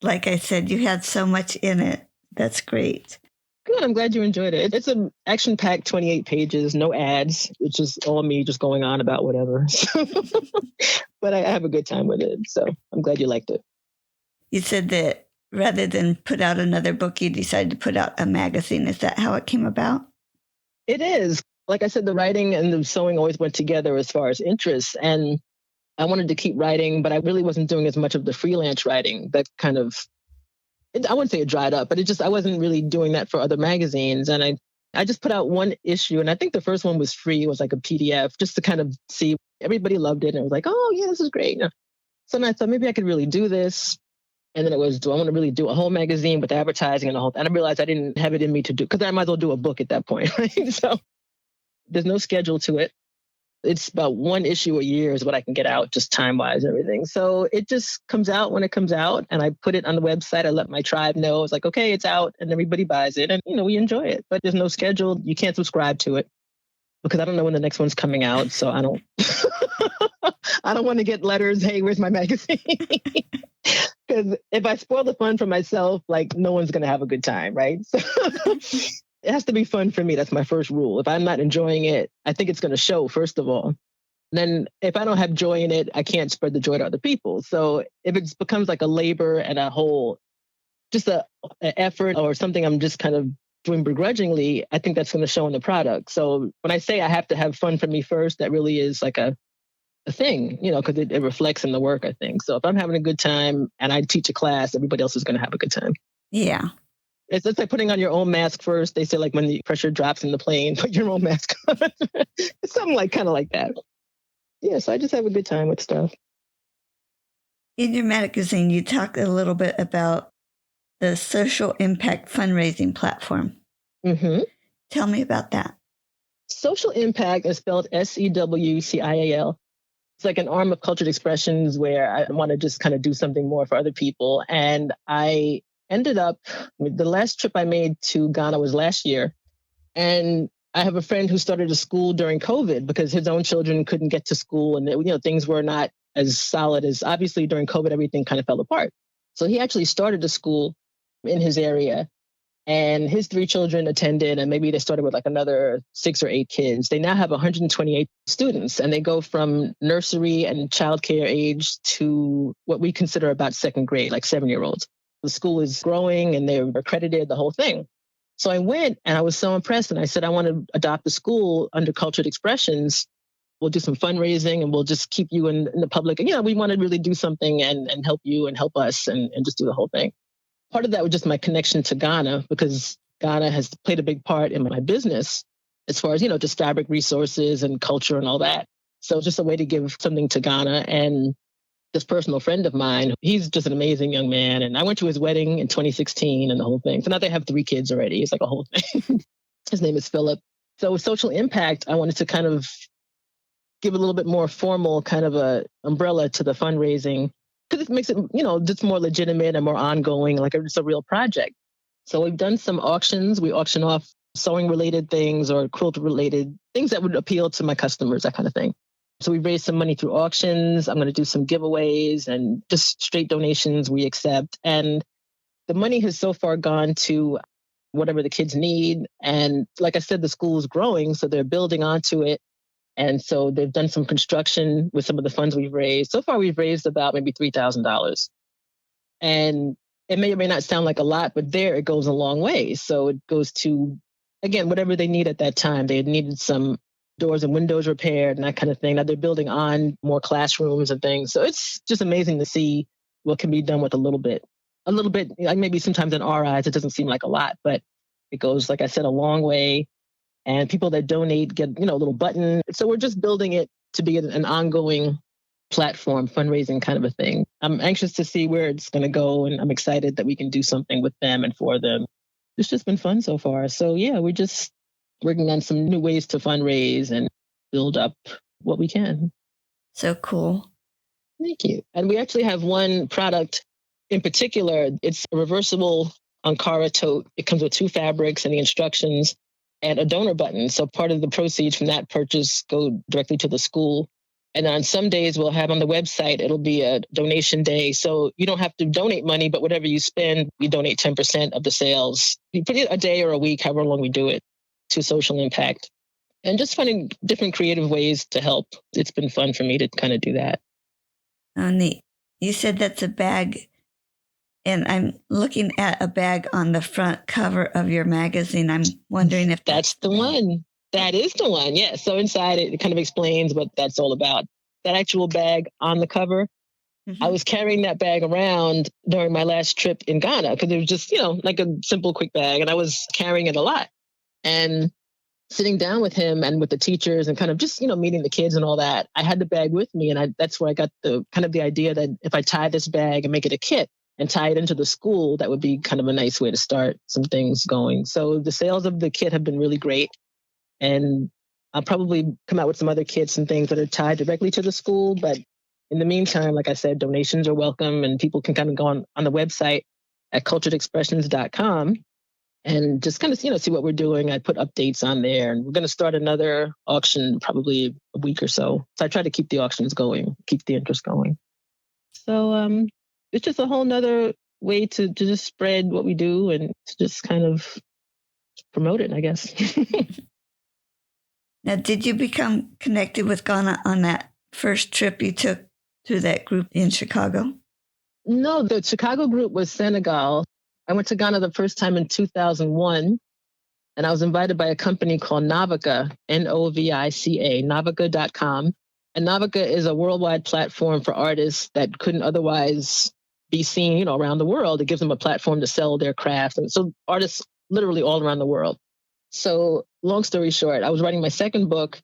Like I said, you had so much in it. That's great. Good. I'm glad you enjoyed it. It's an action-packed 28 pages, no ads. It's just all me just going on about whatever. But I have a good time with it. So I'm glad you liked it. You said that rather than put out another book, you decided to put out a magazine. Is that how it came about? It is. Like I said, the writing and the sewing always went together as far as interests. And I wanted to keep writing, but I really wasn't doing as much of the freelance writing. That kind of, I wouldn't say it dried up, but I wasn't really doing that for other magazines. And I just put out one issue. And I think the first one was free. It was like a PDF just to kind of see. Everybody loved it. And it was like, oh, yeah, this is great. So then I thought maybe I could really do this. And then it was, do I want to really do a whole magazine with advertising and the whole? And I realized I didn't have it in me to do, because I might as well do a book at that point, right? So there's no schedule to it. It's about one issue a year is what I can get out, just time-wise and everything. So it just comes out when it comes out, and I put it on the website. I let my tribe know. It's like, okay, it's out, and everybody buys it, and we enjoy it. But there's no schedule. You can't subscribe to it because I don't know when the next one's coming out. So I don't. I don't want to get letters. Hey, where's my magazine? Because if I spoil the fun for myself, like no one's going to have a good time, right? So it has to be fun for me. That's my first rule. If I'm not enjoying it, I think it's going to show, first of all. Then if I don't have joy in it, I can't spread the joy to other people. So if it becomes like a labor and a whole, just an effort or something I'm just kind of doing begrudgingly, I think that's going to show in the product. So when I say I have to have fun for me first, that really is like a thing, because it reflects in the work, I think. So if I'm having a good time and I teach a class, everybody else is going to have a good time. Yeah. It's like putting on your own mask first. They say like when the pressure drops in the plane, put your own mask on. It's something like kind of like that. Yeah, so I just have a good time with stuff. In your magazine, you talk a little bit about the social impact fundraising platform. Mm-hmm. Tell me about that. Social impact is spelled SEWCIAL. It's like an arm of Cultured Expressions where I want to just kind of do something more for other people. And I ended up, the last trip I made to Ghana was last year. And I have a friend who started a school during COVID because his own children couldn't get to school. And, things were not as solid as, obviously during COVID, everything kind of fell apart. So he actually started a school in his area. And his 3 children attended, and maybe they started with like another 6 or 8 kids. They now have 128 students, and they go from nursery and childcare age to what we consider about second grade, like 7-year-olds. The school is growing, and they're accredited, the whole thing. So I went, and I was so impressed, and I said, I want to adopt the school under Cultured Expressions. We'll do some fundraising, and we'll just keep you in the public. And, we want to really do something and help you and help us and just do the whole thing. Part of that was just my connection to Ghana, because Ghana has played a big part in my business as far as, just fabric resources and culture and all that. So just a way to give something to Ghana. And this personal friend of mine, he's just an amazing young man. And I went to his wedding in 2016 and the whole thing. So now they have 3 kids already. It's like a whole thing. His name is Philip. So with social impact, I wanted to kind of give a little bit more formal kind of a umbrella to the fundraising, because it makes it, just more legitimate and more ongoing, like it's a real project. So we've done some auctions. We auction off sewing related things or quilt related things that would appeal to my customers, that kind of thing. So we raised some money through auctions. I'm going to do some giveaways and just straight donations we accept. And the money has so far gone to whatever the kids need. And like I said, the school is growing, so they're building onto it. And so they've done some construction with some of the funds we've raised. So far, we've raised about maybe $3,000. And it may or may not sound like a lot, but there it goes a long way. So it goes to, again, whatever they need at that time. They had needed some doors and windows repaired and that kind of thing. Now they're building on more classrooms and things. So it's just amazing to see what can be done with a little bit. Like maybe sometimes in our eyes, it doesn't seem like a lot, but It goes, like I said, a long way. And people that donate get, a little button. So we're just building it to be an ongoing platform, fundraising kind of a thing. I'm anxious to see where it's going to go. And I'm excited that we can do something with them and for them. It's just been fun so far. So yeah, we're just working on some new ways to fundraise and build up what we can. So cool. Thank you. And we actually have one product in particular. It's a reversible Ankara tote. It comes with 2 fabrics and the instructions and a donor button. So part of the proceeds from that purchase go directly to the school. And on some days we'll have on the website, it'll be a donation day. So you don't have to donate money, but whatever you spend, you donate 10% of the sales. You put it a day or a week, however long we do it, to social impact. And just finding different creative ways to help. It's been fun for me to kind of do that. Oh, neat. You said that's a bag, and I'm looking at a bag on the front cover of your magazine. I'm wondering if that's the one. That is the one. Yeah. So inside it kind of explains what that's all about. That actual bag on the cover, I was carrying that bag around during my last trip in Ghana because it was just, like a simple, quick bag. And I was carrying it a lot. And sitting down with him and with the teachers and kind of just, meeting the kids and all that, I had the bag with me. And that's where I got the idea that if I tie this bag and make it a kit and tie it into the school, that would be kind of a nice way to start some things going. So the sales of the kit have been really great. And I'll probably come out with some other kits and things that are tied directly to the school. But in the meantime, like I said, donations are welcome and people can kind of go on the website at culturedexpressions.com and just kind of, see what we're doing. I put updates on there and we're going to start another auction probably a week or so. So I try to keep the auctions going, keep the interest going. So it's just a whole nother way to just spread what we do and to just kind of promote it, I guess. Now, did you become connected with Ghana on that first trip you took through that group in Chicago? No, the Chicago group was Senegal. I went to Ghana the first time in 2001, and I was invited by a company called Navica, Novica, Navica.com. And Navica is a worldwide platform for artists that couldn't otherwise be seen, around the world. It gives them a platform to sell their craft. And so artists literally all around the world. So long story short, I was writing my second book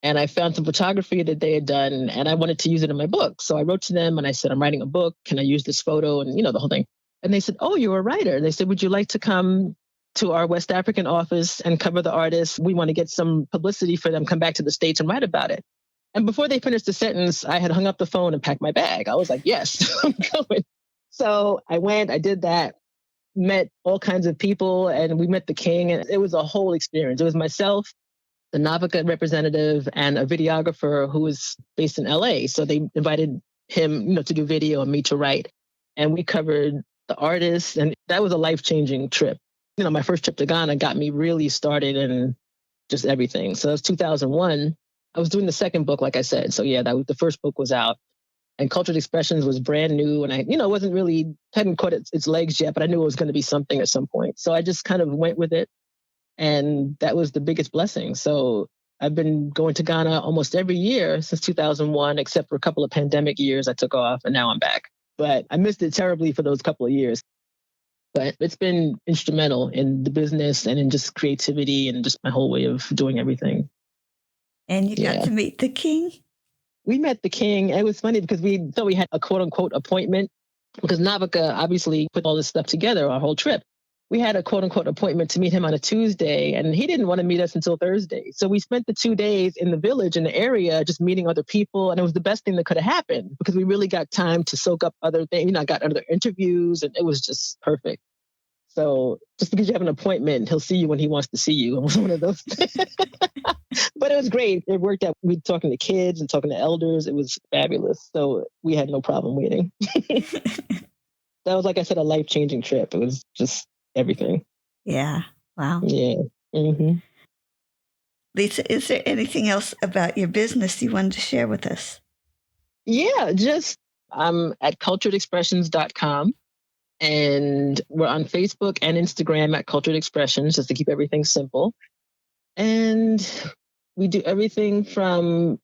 and I found some photography that they had done and I wanted to use it in my book. So I wrote to them and I said, I'm writing a book. Can I use this photo? And, the whole thing. And they said, oh, you're a writer. And they said, would you like to come to our West African office and cover the artists? We want to get some publicity for them, come back to the States and write about it. And before they finished the sentence, I had hung up the phone and packed my bag. I was like, yes, I'm going. So I went, I did that. Met all kinds of people and we met the king and it was a whole experience. It was myself, the Navica representative and a videographer who was based in LA. So they invited him, to do video and me to write. And we covered the artists and that was a life-changing trip. My first trip to Ghana got me really started in just everything. So that was 2001. I was doing the second book, like I said. So yeah, the first book was out. And Cultured Expressions was brand new. And I, hadn't caught its legs yet, but I knew it was going to be something at some point. So I just kind of went with it. And that was the biggest blessing. So I've been going to Ghana almost every year since 2001, except for a couple of pandemic years I took off and now I'm back. But I missed it terribly for those couple of years. But it's been instrumental in the business and in just creativity and just my whole way of doing everything. And you got to meet the king? We met the king. It was funny because we thought we had a quote unquote appointment because Navica obviously put all this stuff together, our whole trip. We had a quote unquote appointment to meet him on a Tuesday and he didn't want to meet us until Thursday. So we spent the 2 days in the village, in the area, just meeting other people. And it was the best thing that could have happened because we really got time to soak up other things. I got other interviews and it was just perfect. So just because you have an appointment, he'll see you when he wants to see you. It was one of those things. But it was great. It worked out. We were talking to kids and talking to elders. It was fabulous. So we had no problem waiting. That was, like I said, a life-changing trip. It was just everything. Yeah. Wow. Yeah. Mm-hmm. Lisa, is there anything else about your business you wanted to share with us? Yeah, I'm at culturedexpressions.com. And we're on Facebook and Instagram at Cultured Expressions, just to keep everything simple. And we do everything from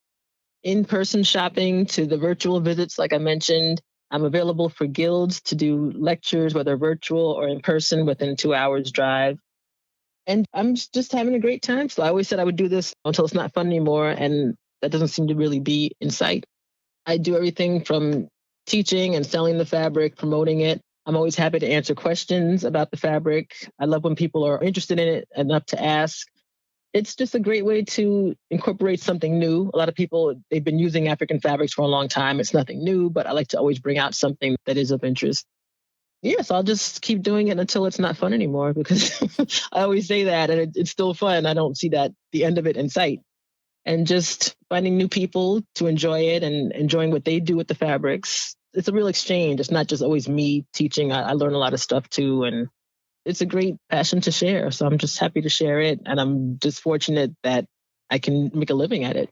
in-person shopping to the virtual visits, like I mentioned. I'm available for guilds to do lectures, whether virtual or in person, within 2 hours drive. And I'm just having a great time. So I always said I would do this until it's not fun anymore. And that doesn't seem to really be in sight. I do everything from teaching and selling the fabric, promoting it. I'm always happy to answer questions about the fabric. I love when people are interested in it enough to ask. It's just a great way to incorporate something new. A lot of people, they've been using African fabrics for a long time. It's nothing new, but I like to always bring out something that is of interest. Yes, I'll just keep doing it until it's not fun anymore, because I always say that, and it's still fun. I don't see that the end of it in sight. And just finding new people to enjoy it and enjoying what they do with the fabrics. It's a real exchange. It's not just always me teaching. I learn a lot of stuff too. And it's a great passion to share. So I'm just happy to share it. And I'm just fortunate that I can make a living at it.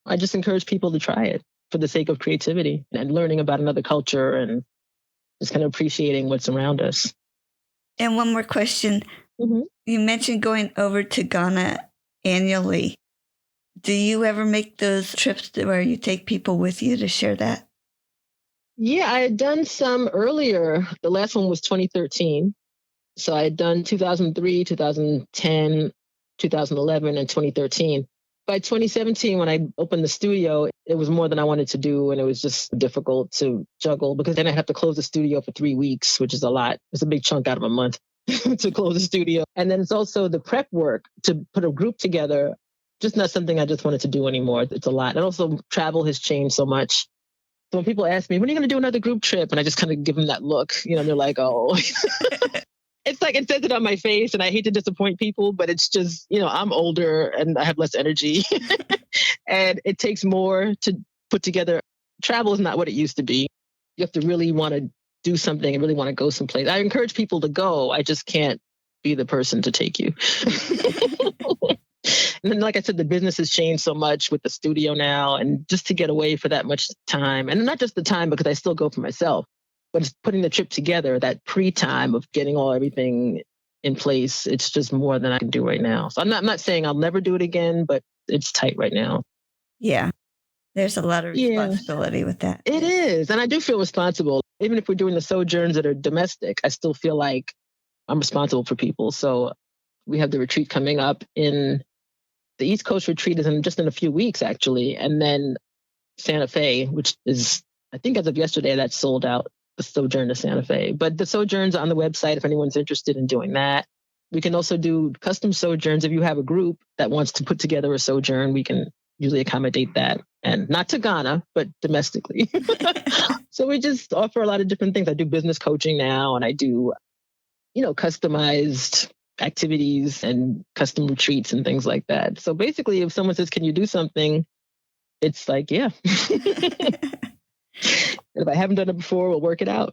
I just encourage people to try it for the sake of creativity and learning about another culture and just kind of appreciating what's around us. And one more question. Mm-hmm. You mentioned going over to Ghana annually. Do you ever make those trips where you take people with you to share that? Yeah, I had done some earlier. The last one was 2013. So I had done 2003, 2010, 2011, and 2013. By 2017, when I opened the studio, it was more than I wanted to do. And it was just difficult to juggle, because then I have to close the studio for 3 weeks, which is a lot. It's a big chunk out of a month to close the studio. And then it's also the prep work to put a group together. Just not something I just wanted to do anymore. It's a lot. And also travel has changed so much. So when people ask me, when are you going to do another group trip? And I just kind of give them that look, and they're like, oh, it's like it says it on my face, and I hate to disappoint people, but it's just, I'm older and I have less energy and it takes more to put together. Travel is not what it used to be. You have to really want to do something and really want to go someplace. I encourage people to go. I just can't be the person to take you. And then, like I said, the business has changed so much with the studio now, and just to get away for that much time, and not just the time, because I still go for myself, but it's putting the trip together, that pre-time of getting everything in place. It's just more than I can do right now. So I'm not saying I'll never do it again, but it's tight right now. Yeah. There's a lot of responsibility with that. It is. And I do feel responsible. Even if we're doing the sojourns that are domestic, I still feel like I'm responsible for people. So we have the retreat coming up the East Coast retreat is in a few weeks, actually. And then Santa Fe, which is, I think as of yesterday, that's sold out, the sojourn to Santa Fe. But the sojourns are on the website if anyone's interested in doing that. We can also do custom sojourns. If you have a group that wants to put together a sojourn, we can usually accommodate that. And not to Ghana, but domestically. So we just offer a lot of different things. I do business coaching now, and I do, customized activities and custom retreats and things like that. So basically, if someone says, can you do something? It's like, yeah. If I haven't done it before, we'll work it out.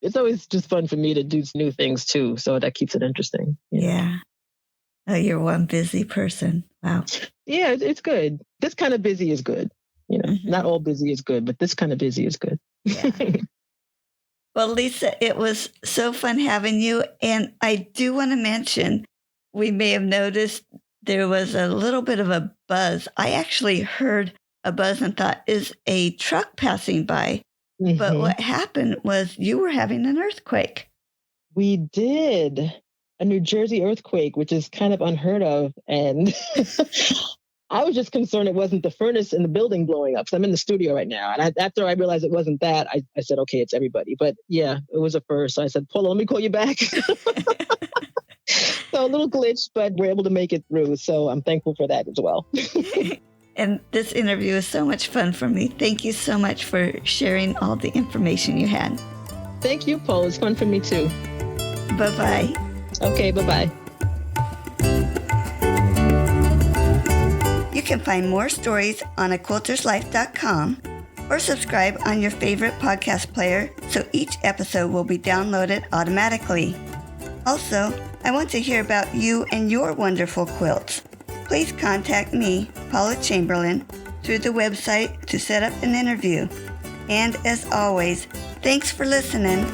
It's always just fun for me to do new things too. So that keeps it interesting. Yeah. Oh, you're one busy person. Wow. Yeah, it's good. This kind of busy is good. Not all busy is good, but this kind of busy is good. Yeah. Well, Lisa, it was so fun having you. And I do want to mention, we may have noticed there was a little bit of a buzz. I actually heard a buzz and thought, is a truck passing by? Mm-hmm. But what happened was you were having an earthquake. We did. A New Jersey earthquake, which is kind of unheard of. And I was just concerned it wasn't the furnace in the building blowing up. So I'm in the studio right now. And after I realized it wasn't that, I said, okay, it's everybody. But yeah, it was a first. So I said, Paula, let me call you back. So a little glitch, but we're able to make it through. So I'm thankful for that as well. And this interview was so much fun for me. Thank you so much for sharing all the information you had. Thank you, Paula. It's fun for me too. Bye-bye. Okay, bye-bye. You can find more stories on aquilterslife.com or subscribe on your favorite podcast player so each episode will be downloaded automatically. Also, I want to hear about you and your wonderful quilts. Please contact me, Paula Chamberlain, through the website to set up an interview. And as always, thanks for listening.